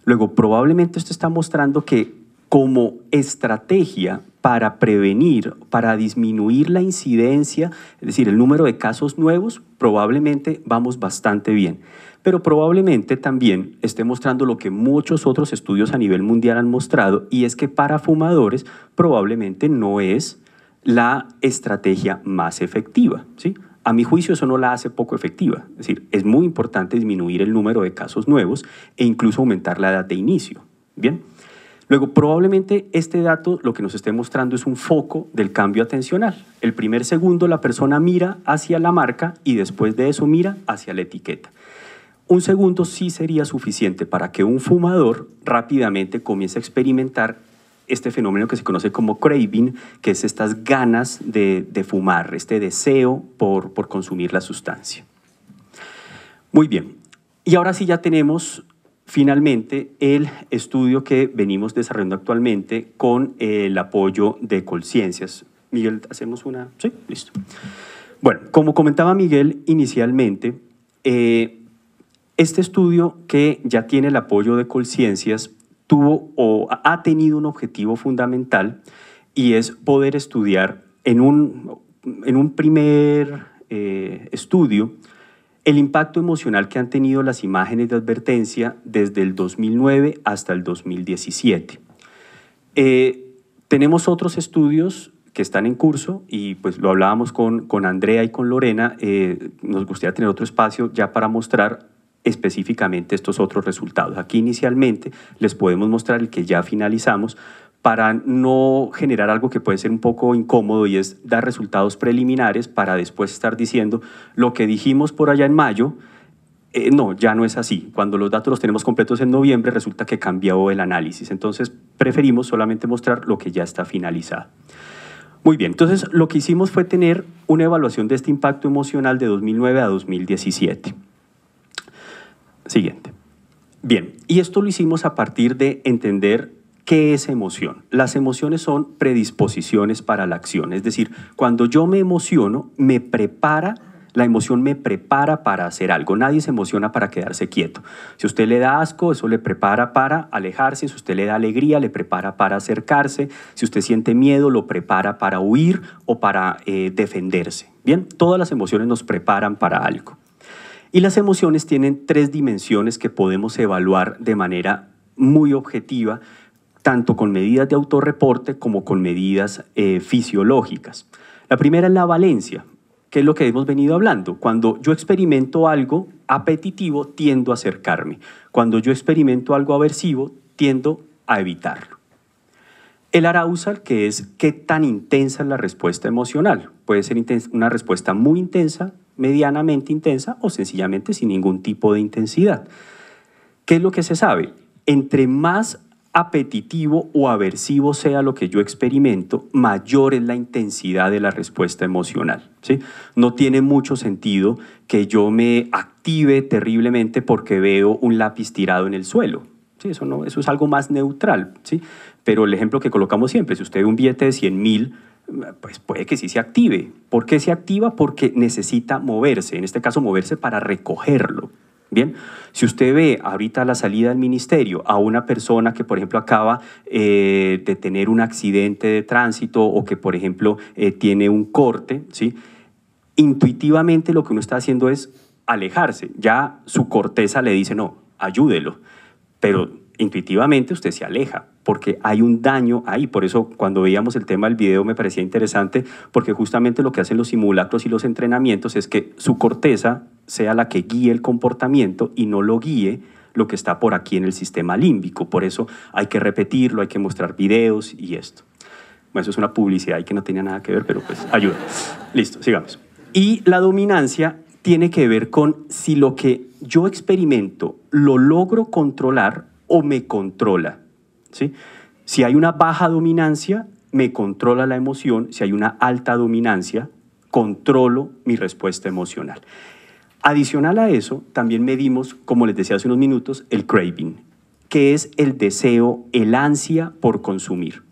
Luego, probablemente esto está mostrando que como estrategia para prevenir, para disminuir la incidencia, es decir, el número de casos nuevos, probablemente vamos bastante bien. Pero probablemente también esté mostrando lo que muchos otros estudios a nivel mundial han mostrado, y es que para fumadores probablemente no es la estrategia más efectiva, ¿sí? A mi juicio eso no la hace poco efectiva, es decir, es muy importante disminuir el número de casos nuevos e incluso aumentar la edad de inicio, ¿bien? Luego, probablemente este dato lo que nos esté mostrando es un foco del cambio atencional. El primer segundo la persona mira hacia la marca y después de eso mira hacia la etiqueta. Un segundo sí sería suficiente para que un fumador rápidamente comience a experimentar este fenómeno que se conoce como craving, que es estas ganas de fumar, este deseo por consumir la sustancia. Muy bien, y ahora sí ya tenemos finalmente el estudio que venimos desarrollando actualmente con el apoyo de Colciencias. Miguel, ¿hacemos una? Sí, listo. Bueno, como comentaba Miguel inicialmente, este estudio que ya tiene el apoyo de Colciencias tuvo o ha tenido un objetivo fundamental, y es poder estudiar en un primer estudio el impacto emocional que han tenido las imágenes de advertencia desde el 2009 hasta el 2017. Tenemos otros estudios que están en curso y pues lo hablábamos con Andrea y con Lorena, nos gustaría tener otro espacio ya para mostrar específicamente estos otros resultados. Aquí inicialmente les podemos mostrar el que ya finalizamos para no generar algo que puede ser un poco incómodo, y es dar resultados preliminares para después estar diciendo lo que dijimos por allá en mayo, no, ya no es así. Cuando los datos los tenemos completos en noviembre resulta que cambió el análisis, entonces preferimos solamente mostrar lo que ya está finalizado. Muy bien, entonces lo que hicimos fue tener una evaluación de este impacto emocional de 2009 a 2017. Siguiente. Bien, y esto lo hicimos a partir de entender qué es emoción. Las emociones son predisposiciones para la acción, es decir, cuando yo me emociono, la emoción me prepara para hacer algo. Nadie se emociona para quedarse quieto. Si usted le da asco, eso le prepara para alejarse. Si usted le da alegría, le prepara para acercarse. Si usted siente miedo, lo prepara para huir o para defenderse. Bien, todas las emociones nos preparan para algo. Y las emociones tienen 3 dimensiones que podemos evaluar de manera muy objetiva, tanto con medidas de autorreporte como con medidas fisiológicas. La primera es la valencia, que es lo que hemos venido hablando. Cuando yo experimento algo apetitivo, tiendo a acercarme. Cuando yo experimento algo aversivo, tiendo a evitarlo. El arousal, que es qué tan intensa es la respuesta emocional. Puede ser una respuesta muy intensa, medianamente intensa o sencillamente sin ningún tipo de intensidad. ¿Qué es lo que se sabe? Entre más apetitivo o aversivo sea lo que yo experimento, mayor es la intensidad de la respuesta emocional, ¿sí? No tiene mucho sentido que yo me active terriblemente porque veo un lápiz tirado en el suelo. Sí, eso es algo más neutral, ¿sí? Pero el ejemplo que colocamos siempre, si usted ve un billete de 100.000, pues puede que sí se active. ¿Por qué se activa? Porque necesita moverse, en este caso moverse para recogerlo. Bien, si usted ve ahorita a la salida del ministerio a una persona que, por ejemplo, acaba de tener un accidente de tránsito o que, por ejemplo, tiene un corte, ¿sí? Intuitivamente lo que uno está haciendo es alejarse. Ya su corteza le dice, no, ayúdelo, pero intuitivamente usted se aleja porque hay un daño ahí. Por eso cuando veíamos el tema del video me parecía interesante, porque justamente lo que hacen los simulacros y los entrenamientos es que su corteza sea la que guíe el comportamiento y no lo guíe lo que está por aquí en el sistema límbico. Por eso hay que repetirlo, hay que mostrar videos y esto. Bueno, eso es una publicidad y que no tenía nada que ver, pero pues ayuda. Listo, sigamos. Y la dominancia tiene que ver con si lo que yo experimento lo logro controlar o me controla, ¿sí? Si hay una baja dominancia, me controla la emoción. Si hay una alta dominancia, controlo mi respuesta emocional. Adicional a eso, también medimos, como les decía hace unos minutos, el craving, que es el deseo, el ansia por consumir.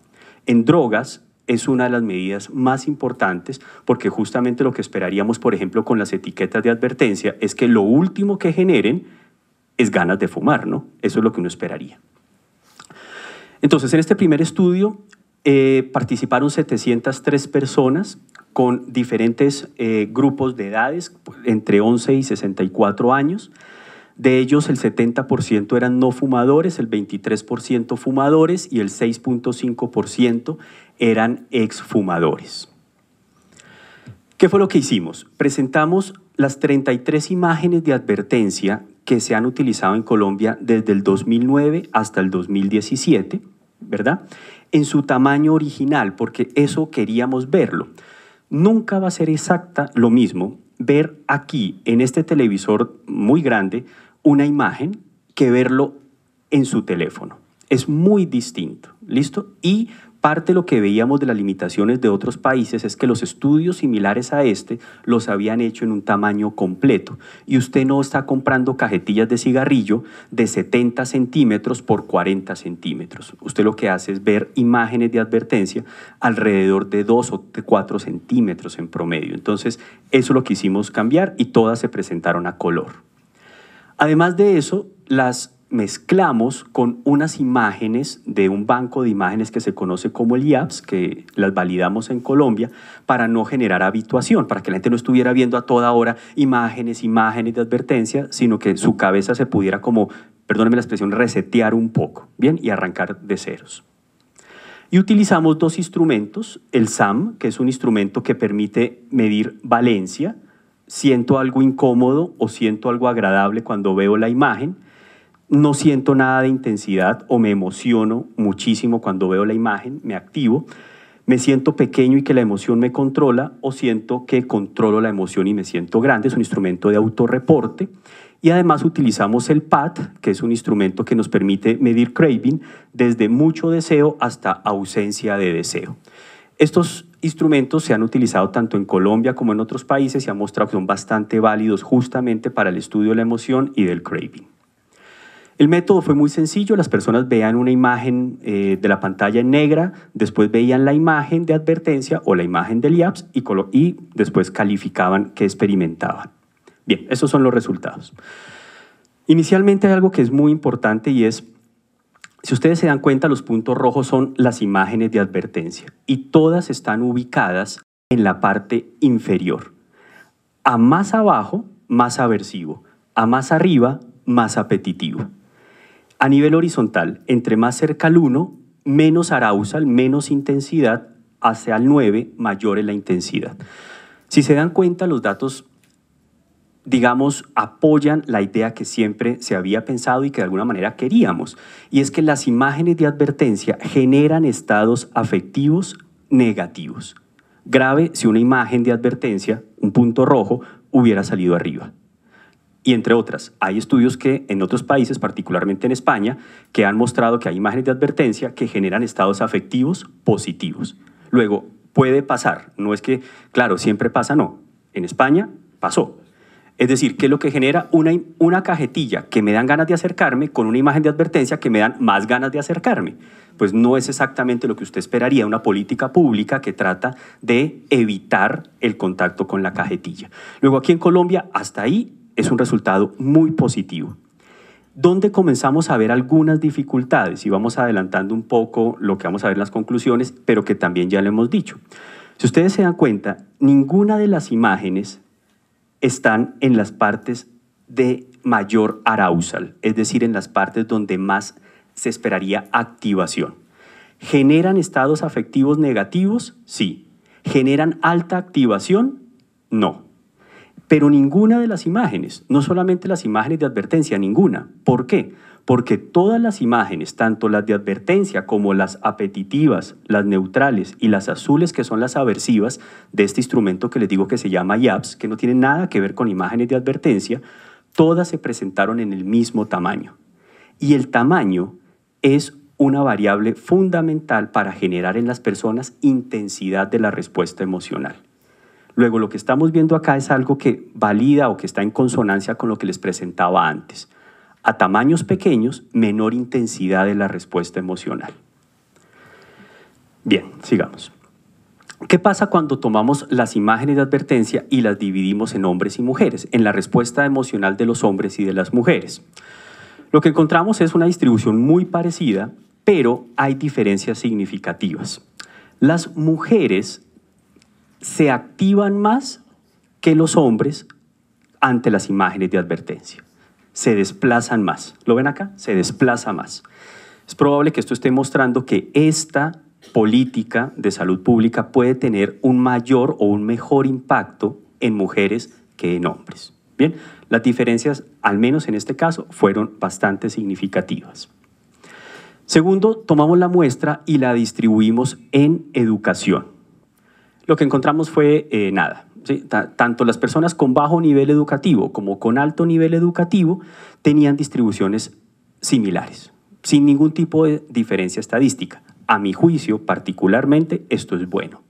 En drogas es una de las medidas más importantes porque justamente lo que esperaríamos, por ejemplo, con las etiquetas de advertencia es que lo último que generen es ganas de fumar, ¿no? Eso es lo que uno esperaría. Entonces, en este primer estudio participaron 703 personas con diferentes grupos de edades, entre 11 y 64 años. De ellos, el 70% eran no fumadores, el 23% fumadores y el 6.5% eran exfumadores. ¿Qué fue lo que hicimos? Presentamos las 33 imágenes de advertencia que se han utilizado en Colombia desde el 2009 hasta el 2017, ¿verdad? En su tamaño original, porque eso queríamos verlo. Nunca va a ser exacta lo mismo ver aquí, en este televisor muy grande, una imagen que verlo en su teléfono. Es muy distinto, ¿listo? Y parte de lo que veíamos de las limitaciones de otros países es que los estudios similares a este los habían hecho en un tamaño completo y usted no está comprando cajetillas de cigarrillo de 70 centímetros por 40 centímetros. Usted lo que hace es ver imágenes de advertencia alrededor de 2 o 4 centímetros en promedio. Entonces, eso es lo que hicimos cambiar y todas se presentaron a color. Además de eso, las mezclamos con unas imágenes de un banco de imágenes que se conoce como el IAPS, que las validamos en Colombia para no generar habituación, para que la gente no estuviera viendo a toda hora imágenes de advertencia, sino que su cabeza se pudiera como, perdónenme la expresión, resetear un poco, ¿bien? Y arrancar de ceros. Y utilizamos dos instrumentos, el SAM, que es un instrumento que permite medir valencia, siento algo incómodo o siento algo agradable cuando veo la imagen, no siento nada de intensidad o me emociono muchísimo cuando veo la imagen, me activo, me siento pequeño y que la emoción me controla o siento que controlo la emoción y me siento grande. Es un instrumento de autorreporte y además utilizamos el PAT, que es un instrumento que nos permite medir craving desde mucho deseo hasta ausencia de deseo. Estos instrumentos se han utilizado tanto en Colombia como en otros países y han mostrado que son bastante válidos justamente para el estudio de la emoción y del craving. El método fue muy sencillo, las personas veían una imagen de la pantalla en negra, después veían la imagen de advertencia o la imagen del IAPS y después calificaban qué experimentaban. Bien, esos son los resultados. Inicialmente hay algo que es muy importante y es, si ustedes se dan cuenta, los puntos rojos son las imágenes de advertencia y todas están ubicadas en la parte inferior. A más abajo, más aversivo, a más arriba, más apetitivo. A nivel horizontal, entre más cerca al 1, menos arousal, menos intensidad, hacia el 9, mayor es la intensidad. Si se dan cuenta, los datos, digamos, apoyan la idea que siempre se había pensado y que de alguna manera queríamos, y es que las imágenes de advertencia generan estados afectivos negativos. Grave si una imagen de advertencia, un punto rojo, hubiera salido arriba. Y entre otras, hay estudios que en otros países, particularmente en España, que han mostrado que hay imágenes de advertencia que generan estados afectivos positivos. Luego, puede pasar, no es que, claro, siempre pasa, no. En España pasó. Es decir, ¿qué es lo que genera? Una cajetilla que me dan ganas de acercarme con una imagen de advertencia que me dan más ganas de acercarme. Pues no es exactamente lo que usted esperaría, una política pública que trata de evitar el contacto con la cajetilla. Luego, aquí en Colombia, hasta ahí, es un resultado muy positivo. ¿Dónde comenzamos a ver algunas dificultades? Y vamos adelantando un poco lo que vamos a ver en las conclusiones, pero que también ya lo hemos dicho. Si ustedes se dan cuenta, ninguna de las imágenes están en las partes de mayor arousal, es decir, en las partes donde más se esperaría activación. ¿Generan estados afectivos negativos? Sí. ¿Generan alta activación? No. Pero ninguna de las imágenes, no solamente las imágenes de advertencia, ninguna. ¿Por qué? Porque todas las imágenes, tanto las de advertencia como las apetitivas, las neutrales y las azules, que son las aversivas de este instrumento que les digo que se llama IAPS, que no tienen nada que ver con imágenes de advertencia, todas se presentaron en el mismo tamaño. Y el tamaño es una variable fundamental para generar en las personas intensidad de la respuesta emocional. Luego, lo que estamos viendo acá es algo que valida o que está en consonancia con lo que les presentaba antes. A tamaños pequeños, menor intensidad de la respuesta emocional. Bien, sigamos. ¿Qué pasa cuando tomamos las imágenes de advertencia y las dividimos en hombres y mujeres, en la respuesta emocional de los hombres y de las mujeres? Lo que encontramos es una distribución muy parecida, pero hay diferencias significativas. Las mujeres se activan más que los hombres ante las imágenes de advertencia. Se desplazan más. ¿Lo ven acá? Se desplaza más. Es probable que esto esté mostrando que esta política de salud pública puede tener un mayor o un mejor impacto en mujeres que en hombres. Bien, las diferencias, al menos en este caso, fueron bastante significativas. Segundo, tomamos la muestra y la distribuimos en educación. Lo que encontramos fue nada. ¿Sí? Tanto las personas con bajo nivel educativo como con alto nivel educativo tenían distribuciones similares, sin ningún tipo de diferencia estadística. A mi juicio, particularmente, esto es bueno,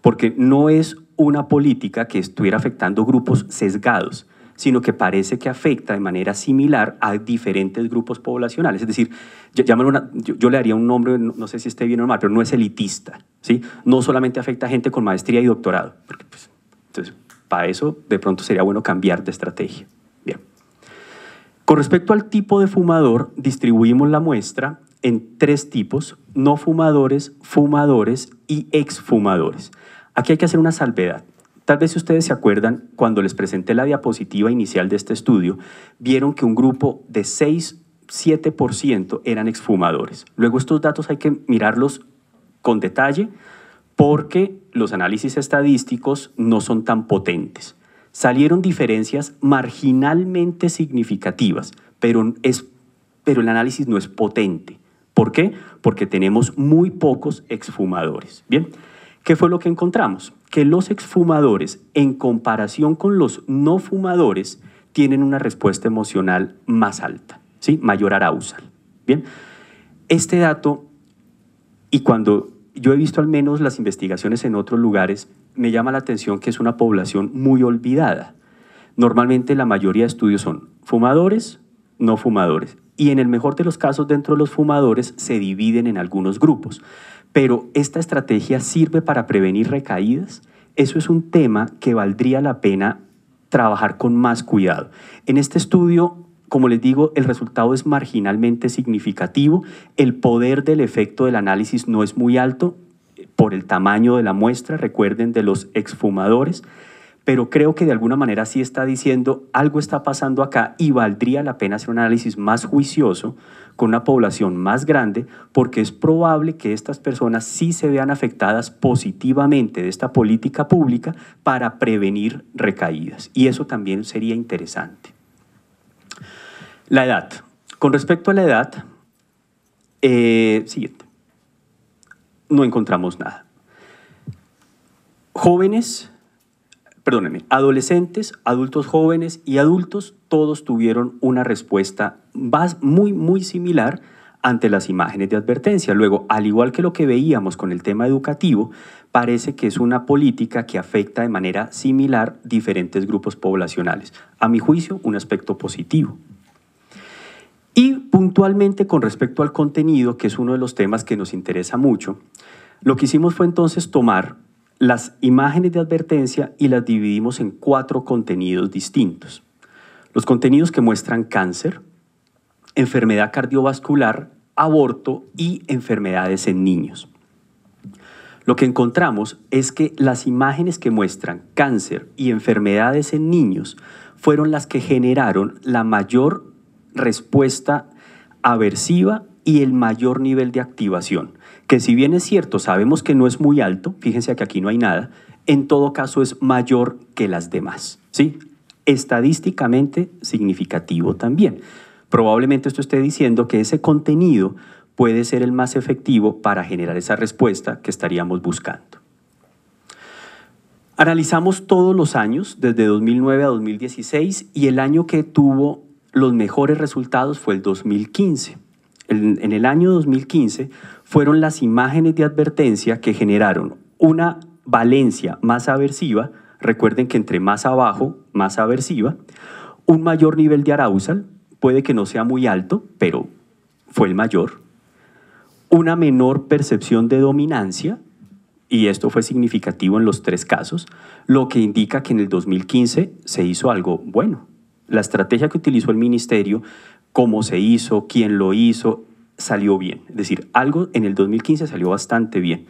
porque no es una política que estuviera afectando grupos sesgados, sino que parece que afecta de manera similar a diferentes grupos poblacionales. Es decir, yo le daría un nombre, no sé si esté bien o mal, pero no es elitista, ¿sí? No solamente afecta a gente con maestría y doctorado, porque pues, entonces, para eso de pronto sería bueno cambiar de estrategia. Bien. Con respecto al tipo de fumador, distribuimos la muestra en 3 tipos: no fumadores, fumadores y exfumadores. Aquí hay que hacer una salvedad. Tal vez si ustedes se acuerdan, cuando les presenté la diapositiva inicial de este estudio, vieron que un grupo de 6–7% eran exfumadores. Luego estos datos hay que mirarlos con detalle porque los análisis estadísticos no son tan potentes. Salieron diferencias marginalmente significativas, pero el análisis no es potente. ¿Por qué? Porque tenemos muy pocos exfumadores. Bien, ¿qué fue lo que encontramos? Que los exfumadores, en comparación con los no fumadores, tienen una respuesta emocional más alta, ¿sí? Mayor arousal. Bien, este dato, y cuando yo he visto al menos las investigaciones en otros lugares, me llama la atención que es una población muy olvidada. Normalmente la mayoría de estudios son fumadores, no fumadores, y en el mejor de los casos dentro de los fumadores se dividen en algunos grupos. Pero esta estrategia sirve para prevenir recaídas. Eso es un tema que valdría la pena trabajar con más cuidado. En este estudio, como les digo, el resultado es marginalmente significativo. El poder del efecto del análisis no es muy alto por el tamaño de la muestra, recuerden, de los exfumadores, pero creo que de alguna manera sí está diciendo algo está pasando acá y valdría la pena hacer un análisis más juicioso con una población más grande, porque es probable que estas personas sí se vean afectadas positivamente de esta política pública para prevenir recaídas, y eso también sería interesante. La edad. Con respecto a la edad, siguiente, no encontramos nada. Adolescentes, adultos jóvenes y adultos, todos tuvieron una respuesta muy similar ante las imágenes de advertencia. Luego, al igual que lo que veíamos con el tema educativo, parece que es una política que afecta de manera similar diferentes grupos poblacionales. A mi juicio, un aspecto positivo. Y puntualmente con respecto al contenido, que es uno de los temas que nos interesa mucho, lo que hicimos fue entonces tomar las imágenes de advertencia y las dividimos en 4 contenidos distintos. Los contenidos que muestran cáncer, enfermedad cardiovascular, aborto y enfermedades en niños. Lo que encontramos es que las imágenes que muestran cáncer y enfermedades en niños fueron las que generaron la mayor respuesta aversiva y el mayor nivel de activación, que si bien es cierto, sabemos que no es muy alto, fíjense que aquí no hay nada, en todo caso es mayor que las demás, ¿sí? Estadísticamente significativo también. Probablemente esto esté diciendo que ese contenido puede ser el más efectivo para generar esa respuesta que estaríamos buscando. Analizamos todos los años, desde 2009 a 2016, y el año que tuvo los mejores resultados fue el 2015. En el año 2015 fueron las imágenes de advertencia que generaron una valencia más aversiva, recuerden que entre más abajo, más aversiva, un mayor nivel de arousal, puede que no sea muy alto, pero fue el mayor, una menor percepción de dominancia, y esto fue significativo en los 3 casos, lo que indica que en el 2015 se hizo algo bueno. La estrategia que utilizó el ministerio, cómo se hizo, quién lo hizo, salió bien. Es decir, algo en el 2015 salió bastante bien.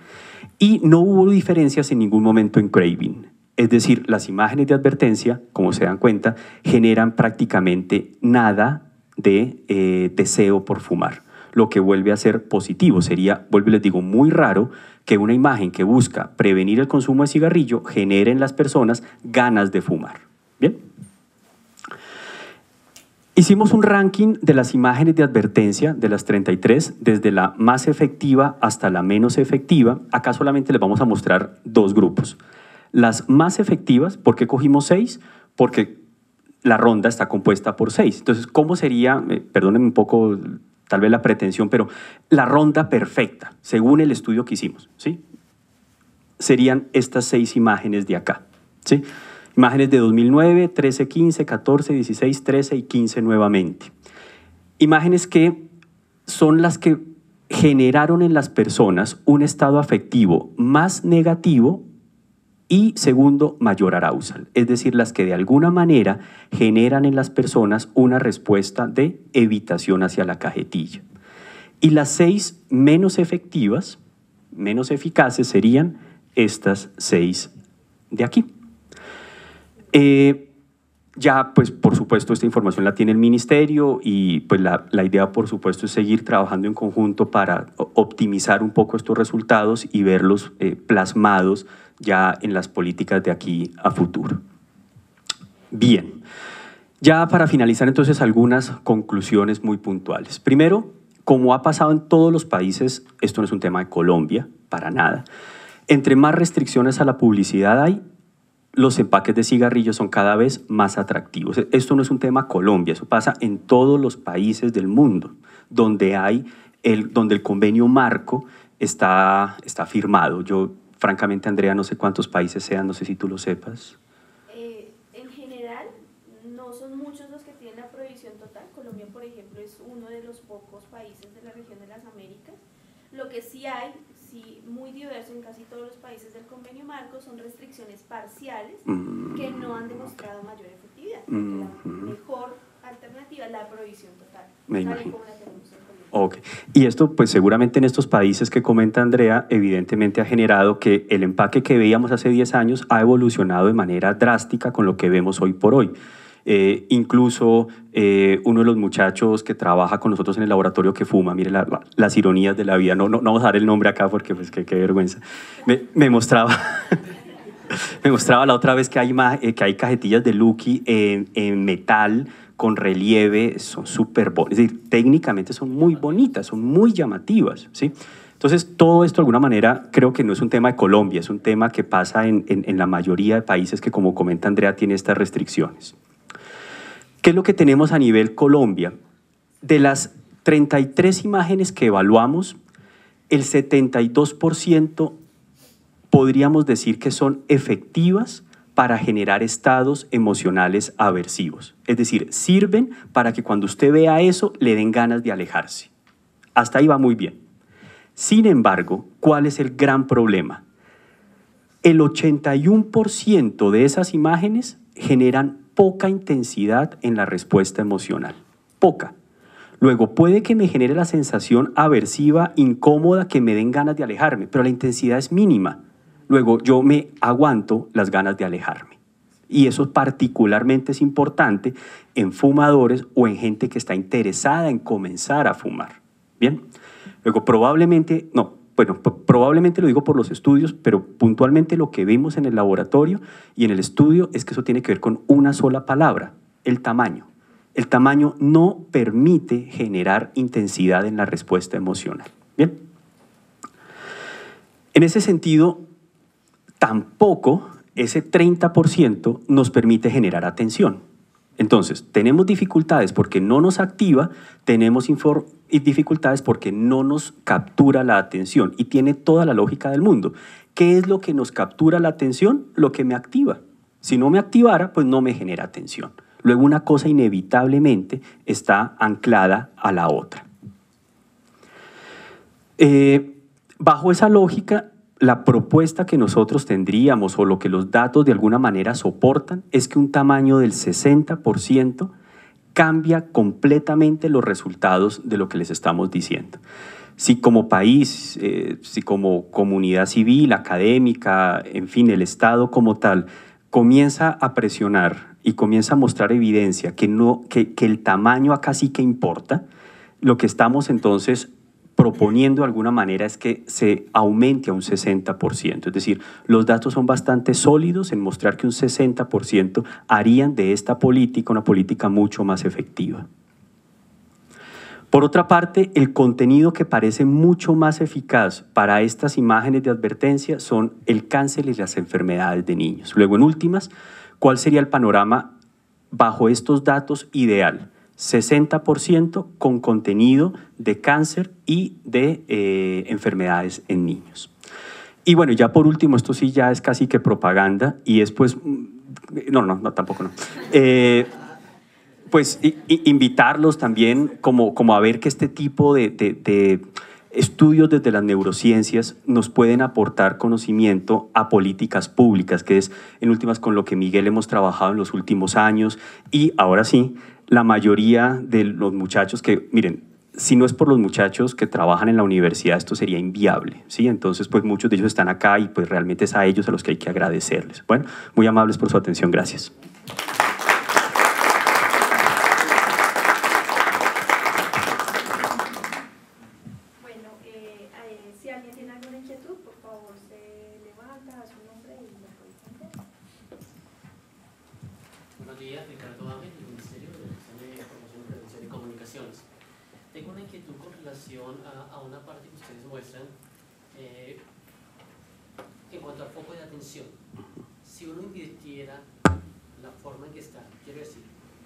Y no hubo diferencias en ningún momento en craving. Es decir, las imágenes de advertencia, como se dan cuenta, generan prácticamente nada de deseo por fumar, lo que vuelve a ser positivo. Sería, vuelvo y les digo, muy raro que una imagen que busca prevenir el consumo de cigarrillo genere en las personas ganas de fumar. ¿Bien? Hicimos un ranking de las imágenes de advertencia, de las 33, desde la más efectiva hasta la menos efectiva. Acá solamente les vamos a mostrar 2 grupos. Las más efectivas, ¿por qué cogimos 6? Porque la ronda está compuesta por 6. Entonces, ¿cómo sería, perdónenme un poco tal vez la pretensión, pero la ronda perfecta, según el estudio que hicimos, ¿sí? Serían estas 6 imágenes de acá, ¿sí? Imágenes de 2009, 13, 15, 14, 16, 13 y 15 nuevamente. Imágenes que son las que generaron en las personas un estado afectivo más negativo y, segundo, mayor arousal. Es decir, las que de alguna manera generan en las personas una respuesta de evitación hacia la cajetilla. Y las 6 menos efectivas, menos eficaces, serían estas 6 de aquí. Ya, pues, por supuesto, esta información la tiene el ministerio y pues la idea, por supuesto, es seguir trabajando en conjunto para optimizar un poco estos resultados y verlos plasmados ya en las políticas de aquí a futuro. Bien, ya para finalizar entonces algunas conclusiones muy puntuales. Primero, como ha pasado en todos los países, esto no es un tema de Colombia, para nada. Entre más restricciones a la publicidad hay, los empaques de cigarrillos son cada vez más atractivos. Esto no es un tema Colombia, eso pasa en todos los países del mundo, donde el convenio marco está firmado. Yo, francamente, Andrea, no sé cuántos países sean, no sé si tú lo sepas. En general, no son muchos los que tienen la prohibición total. Colombia, por ejemplo, es uno de los pocos países de la región de las Américas. Lo que sí hay, muy diverso en casi todos los países del convenio marco, son restricciones parciales que no han demostrado mayor efectividad. La mejor alternativa es la prohibición total, tal y como la tenemos en Colombia. Okay. Y esto, pues seguramente en estos países que comenta Andrea, evidentemente ha generado que el empaque que veíamos hace 10 años ha evolucionado de manera drástica con lo que vemos hoy por hoy. Incluso uno de los muchachos que trabaja con nosotros en el laboratorio que fuma, mire las ironías de la vida, no vamos a dar el nombre acá porque pues qué vergüenza, me mostraba me mostraba la otra vez que hay cajetillas de Lucky en metal con relieve, son súper bonitas, es decir, técnicamente son muy bonitas, son muy llamativas, ¿sí? Entonces, todo esto de alguna manera creo que no es un tema de Colombia, es un tema que pasa en la mayoría de países que, como comenta Andrea, tiene estas restricciones. ¿Qué es lo que tenemos a nivel Colombia? De las 33 imágenes que evaluamos, el 72% podríamos decir que son efectivas para generar estados emocionales aversivos. Es decir, sirven para que cuando usted vea eso le den ganas de alejarse. Hasta ahí va muy bien. Sin embargo, ¿cuál es el gran problema? El 81% de esas imágenes generan poca intensidad en la respuesta emocional, poca. Luego puede que me genere la sensación aversiva, incómoda, que me den ganas de alejarme, pero la intensidad es mínima. Luego yo me aguanto las ganas de alejarme. Y eso particularmente es importante en fumadores o en gente que está interesada en comenzar a fumar. ¿Bien? Luego probablemente lo digo por los estudios, pero puntualmente lo que vimos en el laboratorio y en el estudio es que eso tiene que ver con una sola palabra, el tamaño. El tamaño no permite generar intensidad en la respuesta emocional. ¿Bien? En ese sentido, tampoco ese 30% nos permite generar atención. Entonces, tenemos dificultades porque no nos activa, tenemos dificultades porque no nos captura la atención y tiene toda la lógica del mundo. ¿Qué es lo que nos captura la atención? Lo que me activa. Si no me activara, pues no me genera atención. Luego una cosa inevitablemente está anclada a la otra. Bajo esa lógica, la propuesta que nosotros tendríamos o lo que los datos de alguna manera soportan es que un tamaño del 60% cambia completamente los resultados de lo que les estamos diciendo. Si como país, si como comunidad civil, académica, en fin, el Estado como tal, comienza a presionar y comienza a mostrar evidencia que el tamaño acá sí que importa, lo que estamos entonces proponiendo de alguna manera es que se aumente a un 60%. Es decir, los datos son bastante sólidos en mostrar que un 60% harían de esta política una política mucho más efectiva. Por otra parte, el contenido que parece mucho más eficaz para estas imágenes de advertencia son el cáncer y las enfermedades de niños. Luego, en últimas, ¿cuál sería el panorama bajo estos datos ideal? 60% con contenido de cáncer y de enfermedades en niños. Y bueno, ya por último, esto sí ya es casi que propaganda y es pues, no, tampoco no. Pues invitarlos también como a ver que este tipo de estudios desde las neurociencias nos pueden aportar conocimiento a políticas públicas, que es en últimas con lo que Miguel hemos trabajado en los últimos años y ahora sí, la mayoría de los muchachos que, miren, si no es por los muchachos que trabajan en la universidad, esto sería inviable, ¿sí? Entonces, pues muchos de ellos están acá y pues realmente es a ellos a los que hay que agradecerles. Bueno, muy amables por su atención, gracias. Bueno, si alguien tiene alguna inquietud, por favor se levanta, da su nombre y lo puede contestar. Buenos días, Ricardo Ángel, del Ministerio de Promoción y Prevención y Comunicaciones. Tengo una inquietud con relación a una parte que ustedes muestran en cuanto al foco de atención. Si uno invirtiera la forma en que está, quiero decir,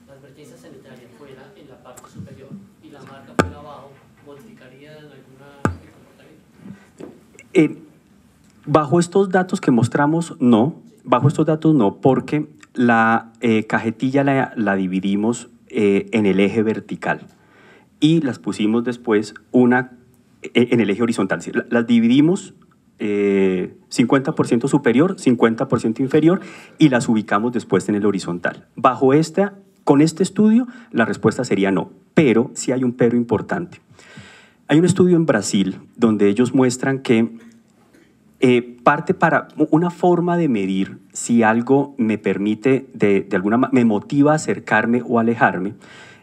la advertencia sanitaria fuera en la parte superior y la marca fuera abajo, ¿modificarían alguna comportamiento? Bajo estos datos que mostramos, no. Bajo estos datos no, porque la cajetilla la dividimos en el eje vertical y las pusimos después en el eje horizontal. Las dividimos 50% superior, 50% inferior y las ubicamos después en el horizontal. Con este estudio la respuesta sería no, pero sí hay un pero importante. Hay un estudio en Brasil donde ellos muestran que parte para una forma de medir si algo me permite, me motiva a acercarme o alejarme.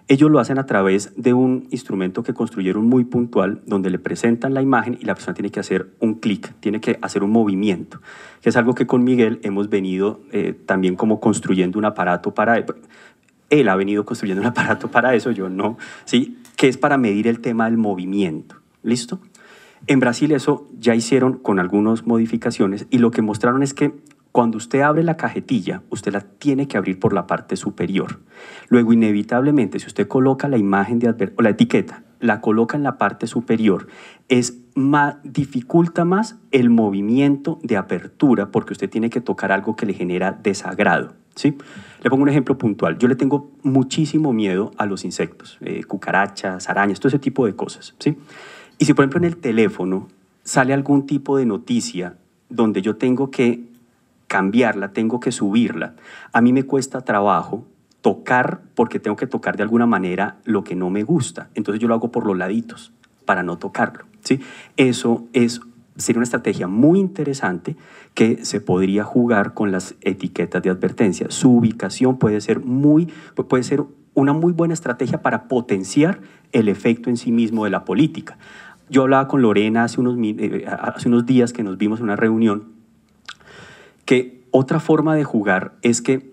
Ellos lo hacen a través de un instrumento que construyeron muy puntual, donde le presentan la imagen y la persona tiene que hacer un clic, tiene que hacer un movimiento, que es algo que con Miguel hemos venido también como construyendo un aparato para... Él ha venido construyendo un aparato para eso, yo no, ¿sí? Que es para medir el tema del movimiento. ¿Listo? En Brasil eso ya hicieron con algunas modificaciones y lo que mostraron es que cuando usted abre la cajetilla, usted la tiene que abrir por la parte superior. Luego, inevitablemente, si usted coloca la imagen o la etiqueta, la coloca en la parte superior, dificulta más el movimiento de apertura porque usted tiene que tocar algo que le genera desagrado, ¿sí? Le pongo un ejemplo puntual. Yo le tengo muchísimo miedo a los insectos, cucarachas, arañas, todo ese tipo de cosas, ¿sí? Y si, por ejemplo, en el teléfono sale algún tipo de noticia donde yo tengo que cambiarla, tengo que subirla, a mí me cuesta trabajo tocar porque tengo que tocar de alguna manera lo que no me gusta. Entonces yo lo hago por los laditos para no tocarlo, ¿sí? Sería una estrategia muy interesante que se podría jugar con las etiquetas de advertencia. Su ubicación puede ser una muy buena estrategia para potenciar el efecto en sí mismo de la política. Yo hablaba con Lorena hace unos días que nos vimos en una reunión, que otra forma de jugar es que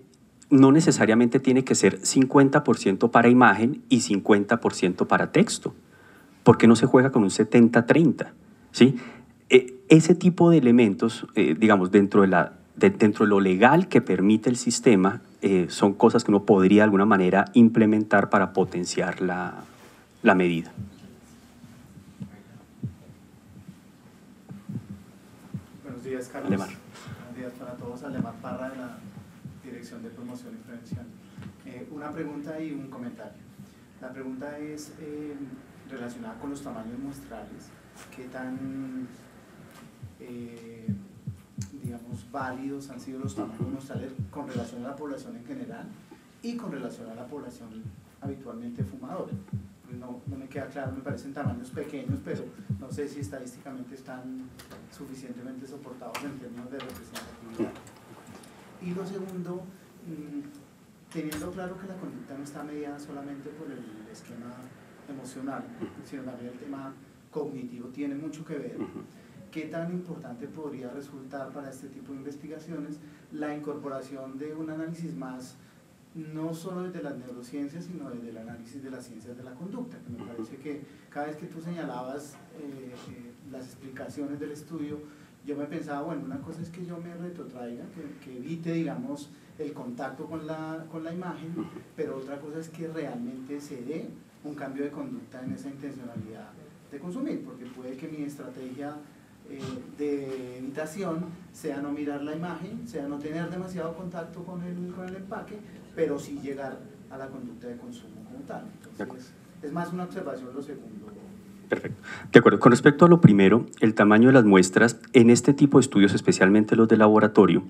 no necesariamente tiene que ser 50% para imagen y 50% para texto. ¿Por qué no se juega con un 70-30? ¿Sí? Ese tipo de elementos, digamos, dentro de lo legal que permite el sistema, son cosas que uno podría de alguna manera implementar para potenciar la medida. Buenos días, Carlos. Alemar. Buenos días para todos. Alemar Parra, de la Dirección de Promoción y Prevención. Una pregunta y un comentario. La pregunta es relacionada con los tamaños muestrales. ¿Qué tan, digamos, válidos han sido los tamaños muestrales con relación a la población en general y con relación a la población habitualmente fumadora? No me queda claro, me parecen tamaños pequeños, pero no sé si estadísticamente están suficientemente soportados en términos de representatividad. Y lo segundo, teniendo claro que la conducta no está mediada solamente por el esquema emocional, sino también el tema cognitivo tiene mucho que ver, ¿qué tan importante podría resultar para este tipo de investigaciones la incorporación de un análisis más, no solo desde las neurociencias, sino desde el análisis de las ciencias de la conducta? Que me parece que cada vez que tú señalabas las explicaciones del estudio, yo me pensaba, bueno, una cosa es que yo me retrotraiga, que evite, digamos, el contacto con la imagen, pero otra cosa es que realmente se dé un cambio de conducta en esa intencionalidad de consumir, porque puede que mi estrategia de evitación sea no mirar la imagen, sea no tener demasiado contacto con el empaque, pero sí llegar a la conducta de consumo como tal. Entonces, es más una observación lo segundo. Perfecto. De acuerdo. Con respecto a lo primero, el tamaño de las muestras, en este tipo de estudios, especialmente los de laboratorio,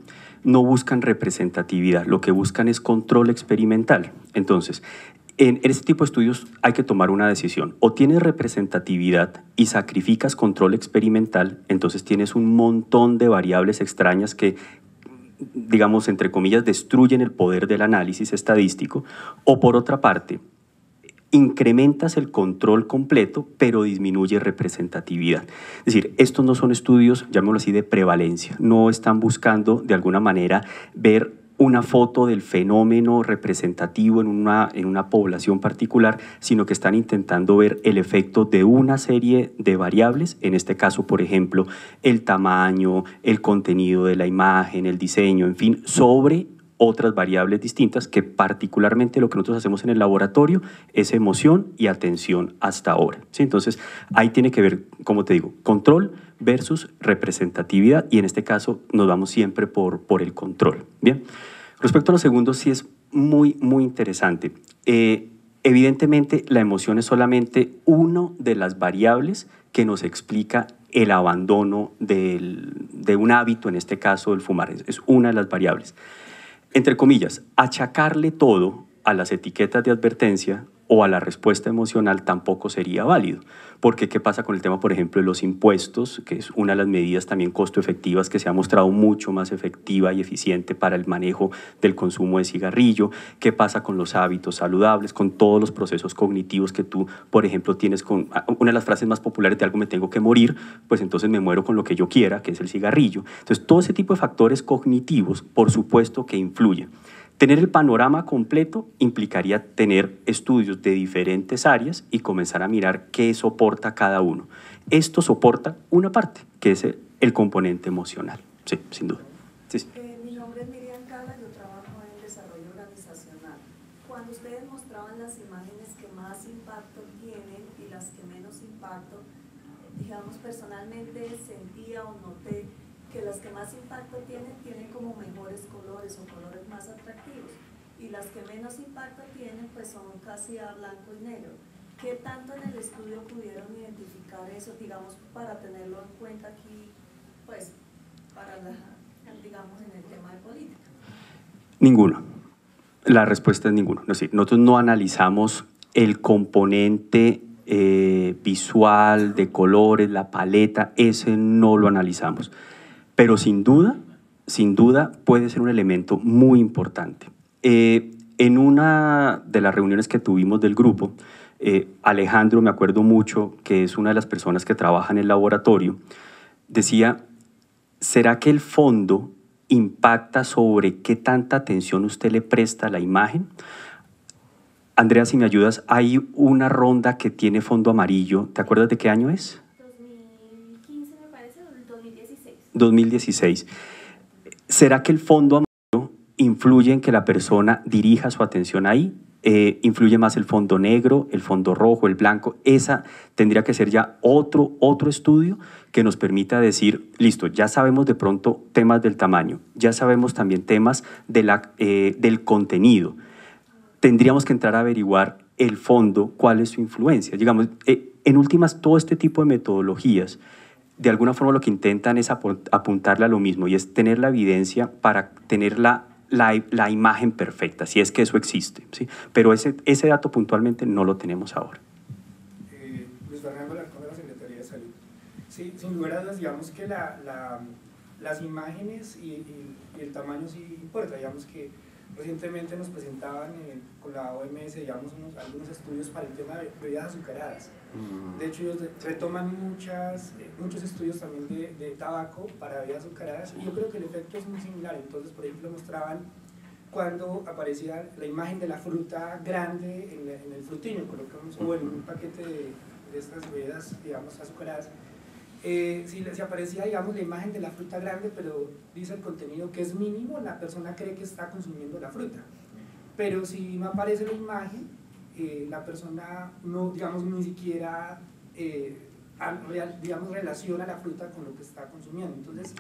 no buscan representatividad, lo que buscan es control experimental. Entonces, en este tipo de estudios hay que tomar una decisión. O tienes representatividad y sacrificas control experimental, entonces tienes un montón de variables extrañas que, digamos, entre comillas, destruyen el poder del análisis estadístico. O por otra parte, incrementas el control completo, pero disminuye representatividad. Es decir, estos no son estudios, llamémoslo así, de prevalencia. No están buscando, de alguna manera, ver una foto del fenómeno representativo en una población particular, sino que están intentando ver el efecto de una serie de variables, en este caso, por ejemplo, el tamaño, el contenido de la imagen, el diseño, en fin, sobre otras variables distintas, que particularmente lo que nosotros hacemos en el laboratorio es emoción y atención hasta ahora, ¿sí? Entonces, ahí tiene que ver, como te digo, control versus representatividad, y en este caso nos vamos siempre por el control. Bien, respecto a lo segundo, sí es muy interesante. Evidentemente, la emoción es solamente una de las variables que nos explica el abandono de un hábito, en este caso el fumar, es una de las variables. Entre comillas, achacarle todo a las etiquetas de advertencia o a la respuesta emocional tampoco sería válido. Porque ¿qué pasa con el tema, por ejemplo, de los impuestos, que es una de las medidas también costo efectivas que se ha mostrado mucho más efectiva y eficiente para el manejo del consumo de cigarrillo? ¿Qué pasa con los hábitos saludables, con todos los procesos cognitivos que tú, por ejemplo, tienes con una de las frases más populares de algo me tengo que morir? Pues entonces me muero con lo que yo quiera, que es el cigarrillo. Entonces, todo ese tipo de factores cognitivos, por supuesto que influyen. Tener el panorama completo implicaría tener estudios de diferentes áreas y comenzar a mirar qué soporta cada uno. Esto soporta una parte, que es el componente emocional. Sí, sin duda. Sí. Mi nombre es Miriam Cala, yo trabajo en desarrollo organizacional. Cuando ustedes mostraban las imágenes que más impacto tienen y las que menos impacto, digamos, personalmente sentía o noté que las que más impacto tienen como mejores colores o colores más atractivos, y las que menos impacto tienen pues son casi a blanco y negro. ¿Qué tanto en el estudio pudieron identificar eso, digamos, para tenerlo en cuenta aquí, pues, para digamos, en el tema de política? Ninguno. La respuesta es ninguno. No, sí, nosotros no analizamos el componente visual, de colores, la paleta, ese no lo analizamos. Pero sin duda puede ser un elemento muy importante. En una de las reuniones que tuvimos del grupo, Alejandro, me acuerdo mucho, que es una de las personas que trabaja en el laboratorio, decía, ¿será que el fondo impacta sobre qué tanta atención usted le presta a la imagen? Andrea, si me ayudas, hay una ronda que tiene fondo amarillo. ¿Te acuerdas de qué año es? 2015 me parece, o 2016. 2016. ¿Será que el fondo amarillo influye en que la persona dirija su atención ahí? ¿Influye más el fondo negro, el fondo rojo, el blanco? Esa tendría que ser ya otro estudio que nos permita decir, listo, ya sabemos de pronto temas del tamaño, ya sabemos también temas de del contenido. Tendríamos que entrar a averiguar el fondo, cuál es su influencia. Digamos, en últimas, todo este tipo de metodologías, de alguna forma lo que intentan es apuntarle a lo mismo, y es tener la evidencia para tener la imagen perfecta, si es que eso existe, ¿sí? Pero ese dato puntualmente no lo tenemos ahora. Luis Fernando Alarcón, de la Secretaría de Salud. Sí, sin lugar a dudas, digamos que las imágenes y el tamaño sí importa. Digamos que recientemente nos presentaban con la OMS, digamos, algunos estudios para el tema de bebidas azucaradas. De hecho, ellos retoman muchos estudios también de tabaco para bebidas azucaradas, y yo creo que el efecto es muy similar. Entonces, por ejemplo, mostraban cuando aparecía la imagen de la fruta grande en el frutinio, colocamos, o en un paquete de estas bebidas, digamos, azucaradas. Si aparecía, digamos, la imagen de la fruta grande, pero dice el contenido que es mínimo, la persona cree que está consumiendo la fruta. Pero si no aparece la imagen, la persona no, digamos, ni siquiera digamos, relaciona la fruta con lo que está consumiendo. Entonces,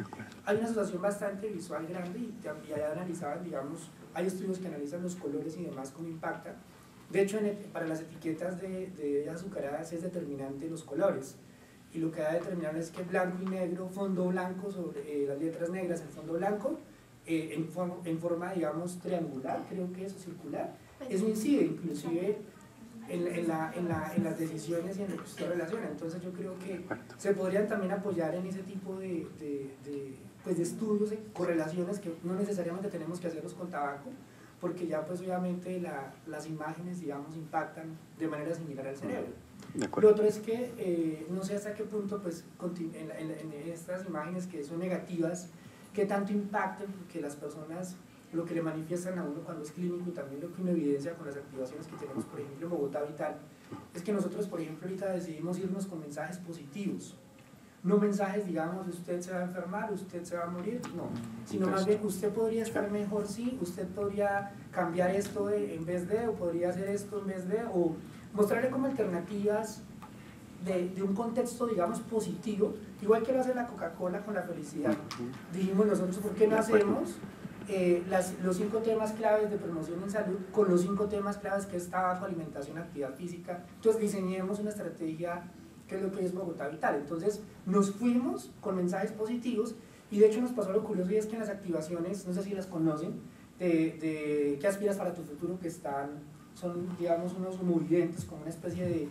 hay una asociación bastante visual grande, y ya analizaban, digamos, hay estudios que analizan los colores y demás, cómo impacta. De hecho, para las etiquetas de bebidas azucaradas es determinante los colores. Y lo que da a determinar es que blanco y negro, fondo blanco sobre las letras negras en fondo blanco, en forma, digamos, triangular, creo que eso, circular, eso incide inclusive en las decisiones y en lo que usted relaciona. Entonces yo creo que se podrían también apoyar en ese tipo de estudios, de correlaciones que no necesariamente tenemos que hacerlos con tabaco, porque ya pues obviamente las imágenes, digamos, impactan de manera similar al cerebro. Lo otro es que no sé hasta qué punto pues en estas imágenes que son negativas, qué tanto impactan, porque las personas lo que le manifiestan a uno cuando es clínico, y también lo que uno evidencia con las activaciones que tenemos, por ejemplo, en Bogotá Vital, es que nosotros, por ejemplo, ahorita decidimos irnos con mensajes positivos, no mensajes, digamos, usted se va a enfermar, usted se va a morir, no, sino más bien, usted podría estar mejor, sí, usted podría cambiar esto en vez de, o podría hacer esto en vez de, o mostrarle como alternativas de un contexto, digamos, positivo, igual que lo hace la Coca-Cola con la felicidad. Dijimos nosotros, ¿por qué no hacemos los 5 temas claves de promoción en salud con los 5 temas claves que es tabaco, alimentación, actividad física? Entonces diseñemos una estrategia que es lo que es Bogotá Vital. Entonces nos fuimos con mensajes positivos, y de hecho nos pasó lo curioso, y es que en las activaciones, no sé si las conocen, de ¿qué aspiras para tu futuro?, que son, digamos, unos movidentes, como una especie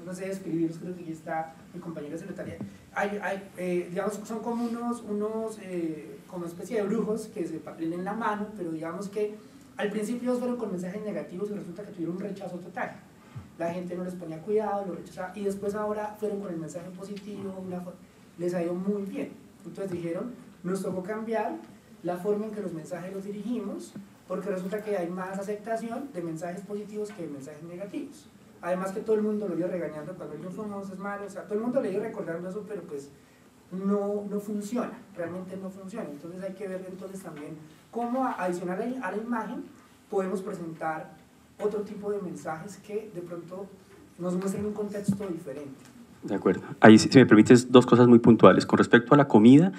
no sé describirlos, creo que aquí está mi compañera secretaria. Digamos, son como como especie de brujos que se prenden la mano, pero digamos que al principio fueron con mensajes negativos y resulta que tuvieron un rechazo total. La gente no les ponía cuidado, lo rechazaba, y después ahora fueron con el mensaje positivo, les ha ido muy bien. Entonces dijeron, nos tocó cambiar la forma en que los mensajes los dirigimos, porque resulta que hay más aceptación de mensajes positivos que de mensajes negativos. Además que todo el mundo lo iba regañando cuando el famoso es malo, o sea, todo el mundo le iba recordando eso, pero pues no funciona, realmente no funciona. Entonces hay que ver entonces también cómo adicional a la imagen podemos presentar otro tipo de mensajes que de pronto nos muestren un contexto diferente. De acuerdo. Ahí, si me permites, 2 cosas muy puntuales. Con respecto a la comida,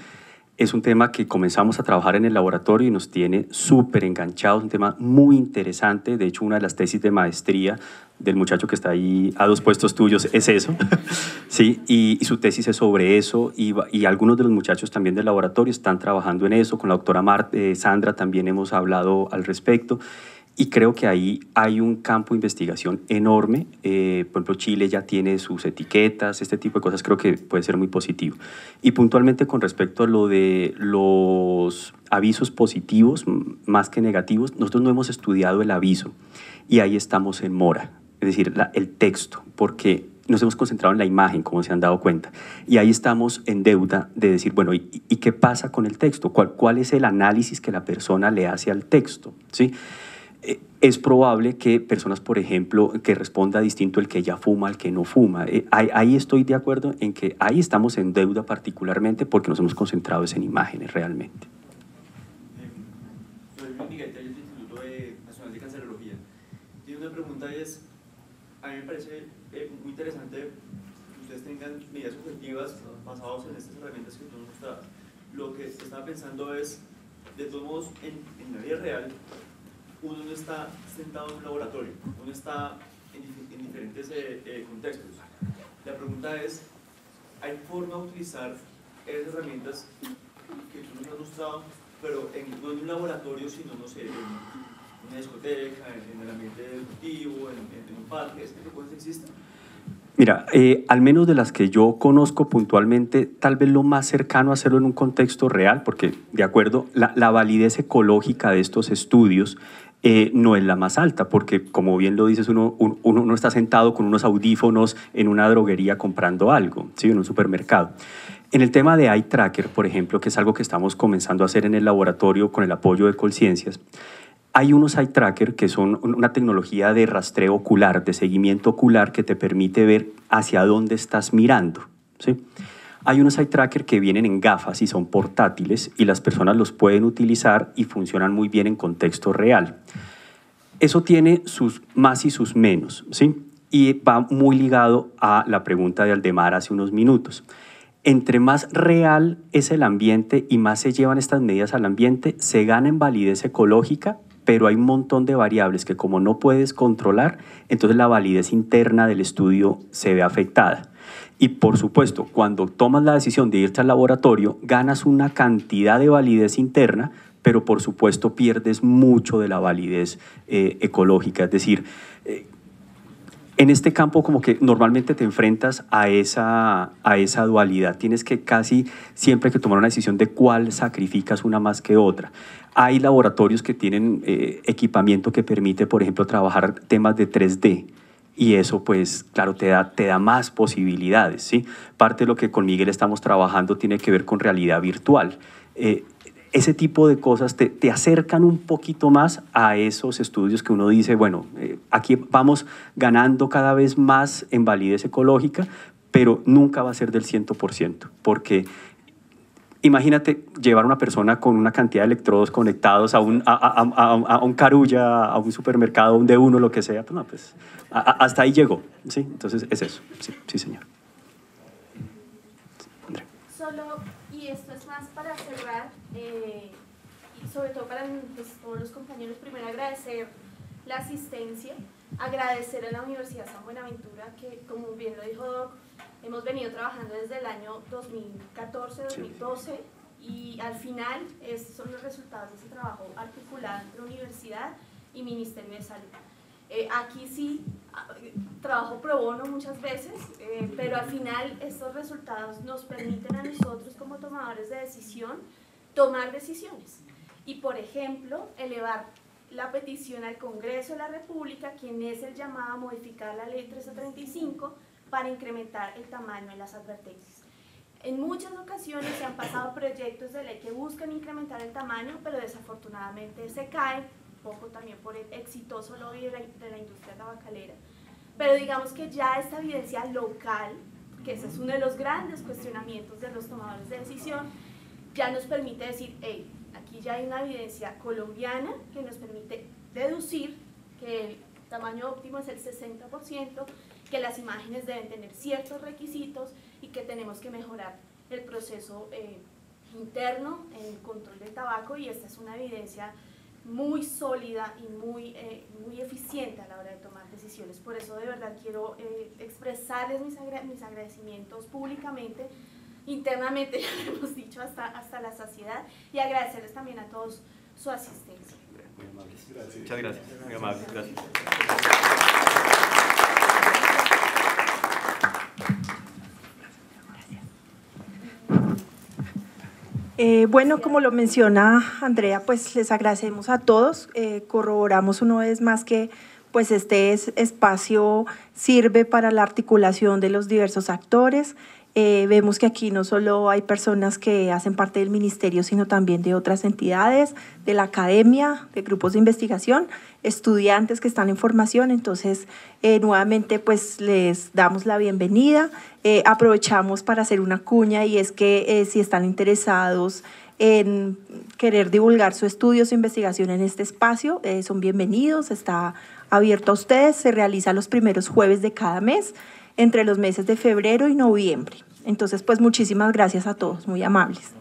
es un tema que comenzamos a trabajar en el laboratorio y nos tiene súper enganchados, un tema muy interesante. De hecho, una de las tesis de maestría del muchacho que está ahí a 2 puestos tuyos es eso, ¿sí? Y su tesis es sobre eso, y algunos de los muchachos también del laboratorio están trabajando en eso. Con la doctora Sandra también hemos hablado al respecto. Y creo que ahí hay un campo de investigación enorme. Por ejemplo, Chile ya tiene sus etiquetas, este tipo de cosas creo que puede ser muy positivo. Y puntualmente con respecto a lo de los avisos positivos más que negativos, nosotros no hemos estudiado el aviso y ahí estamos en mora, es decir, el texto, porque nos hemos concentrado en la imagen, como se han dado cuenta, y ahí estamos en deuda de decir, bueno, ¿y qué pasa con el texto? ¿Cuál es el análisis que la persona le hace al texto? ¿Sí? Es probable que personas, por ejemplo, que responda distinto el que ya fuma al que no fuma. Ahí estoy de acuerdo en que ahí estamos en deuda particularmente porque nos hemos concentrado en imágenes realmente. Soy Miguel Tello, del Instituto Nacional de Cancerología. Y una pregunta es, a mí me parece muy interesante que ustedes tengan medidas objetivas basadas en estas herramientas que tú nos mostrabas. Lo que estaba pensando es, de todos modos, en la vida real, uno no está sentado en un laboratorio, uno está en diferentes contextos. La pregunta es, ¿hay forma de utilizar esas herramientas que tú nos has mostrado, pero no en un laboratorio, sino, no sé, en una discoteca, en el ambiente deportivo, en un parque? ¿Este tipo de cosas existen? Mira, al menos de las que yo conozco puntualmente, tal vez lo más cercano a hacerlo en un contexto real, porque de acuerdo, la validez ecológica de estos estudios no es la más alta, porque como bien lo dices, uno no está sentado con unos audífonos en una droguería comprando algo, ¿sí? En un supermercado. En el tema de Eye Tracker, por ejemplo, que es algo que estamos comenzando a hacer en el laboratorio con el apoyo de Colciencias, hay unos Eye Tracker que son una tecnología de rastreo ocular, de seguimiento ocular que te permite ver hacia dónde estás mirando, ¿sí? Hay unos Eye Tracker que vienen en gafas y son portátiles y las personas los pueden utilizar y funcionan muy bien en contexto real. Eso tiene sus más y sus menos, ¿sí? Y va muy ligado a la pregunta de Aldemar hace unos minutos. Entre más real es el ambiente y más se llevan estas medidas al ambiente, se gana en validez ecológica, pero hay un montón de variables que como no puedes controlar, entonces la validez interna del estudio se ve afectada. Y por supuesto, cuando tomas la decisión de irte al laboratorio, ganas una cantidad de validez interna, pero por supuesto pierdes mucho de la validez ecológica. Es decir, en este campo como que normalmente te enfrentas a esa dualidad. Tienes que casi siempre que tomar una decisión de cuál sacrificas una más que otra. Hay laboratorios que tienen equipamiento que permite, por ejemplo, trabajar temas de 3D. Y eso, pues, claro, te da más posibilidades, ¿sí? Parte de lo que con Miguel estamos trabajando tiene que ver con realidad virtual. Ese tipo de cosas te acercan un poquito más a esos estudios que uno dice, bueno, aquí vamos ganando cada vez más en validez ecológica, pero nunca va a ser del 100%, porque imagínate llevar a una persona con una cantidad de electrodos conectados a un Carulla, a un supermercado, a un D1, lo que sea, pues no, pues hasta ahí llegó, ¿sí? Entonces es eso, sí señor. André. Solo, y esto es más para cerrar, y sobre todo para pues, todos los compañeros, primero agradecer la asistencia, agradecer a la Universidad San Buenaventura, que como bien lo dijo Doc, hemos venido trabajando desde el año 2014-2012 y al final estos son los resultados de ese trabajo articulado entre universidad y Ministerio de Salud. Aquí sí, trabajo pro bono muchas veces, pero al final estos resultados nos permiten a nosotros como tomadores de decisión tomar decisiones y, por ejemplo, elevar la petición al Congreso de la República, quien es el llamado a modificar la Ley 1335 para incrementar el tamaño de las advertencias. En muchas ocasiones se han pasado proyectos de ley que buscan incrementar el tamaño, pero desafortunadamente se caen, un poco también por el exitoso lobby de la industria tabacalera. Pero digamos que ya esta evidencia local, que ese es uno de los grandes cuestionamientos de los tomadores de decisión, ya nos permite decir, hey, aquí ya hay una evidencia colombiana que nos permite deducir que el tamaño óptimo es el 60%, que las imágenes deben tener ciertos requisitos y que tenemos que mejorar el proceso interno en el control del tabaco, y esta es una evidencia muy sólida y muy eficiente a la hora de tomar decisiones. Por eso de verdad quiero expresarles mis agradecimientos públicamente, internamente, ya lo hemos dicho hasta la saciedad, y agradecerles también a todos su asistencia. Muy amables. Muchas gracias. Muy amables. Gracias. Bueno, como lo menciona Andrea, pues les agradecemos a todos. Corroboramos una vez más que pues este espacio sirve para la articulación de los diversos actores. Vemos que aquí no solo hay personas que hacen parte del ministerio, sino también de otras entidades, de la academia, de grupos de investigación, estudiantes que están en formación. Entonces, nuevamente, pues les damos la bienvenida. Aprovechamos para hacer una cuña, y es que si están interesados en querer divulgar su estudio, su investigación en este espacio, son bienvenidos, está abierto a ustedes, se realiza los primeros jueves de cada mes, entre los meses de febrero y noviembre. Entonces, pues muchísimas gracias a todos, muy amables.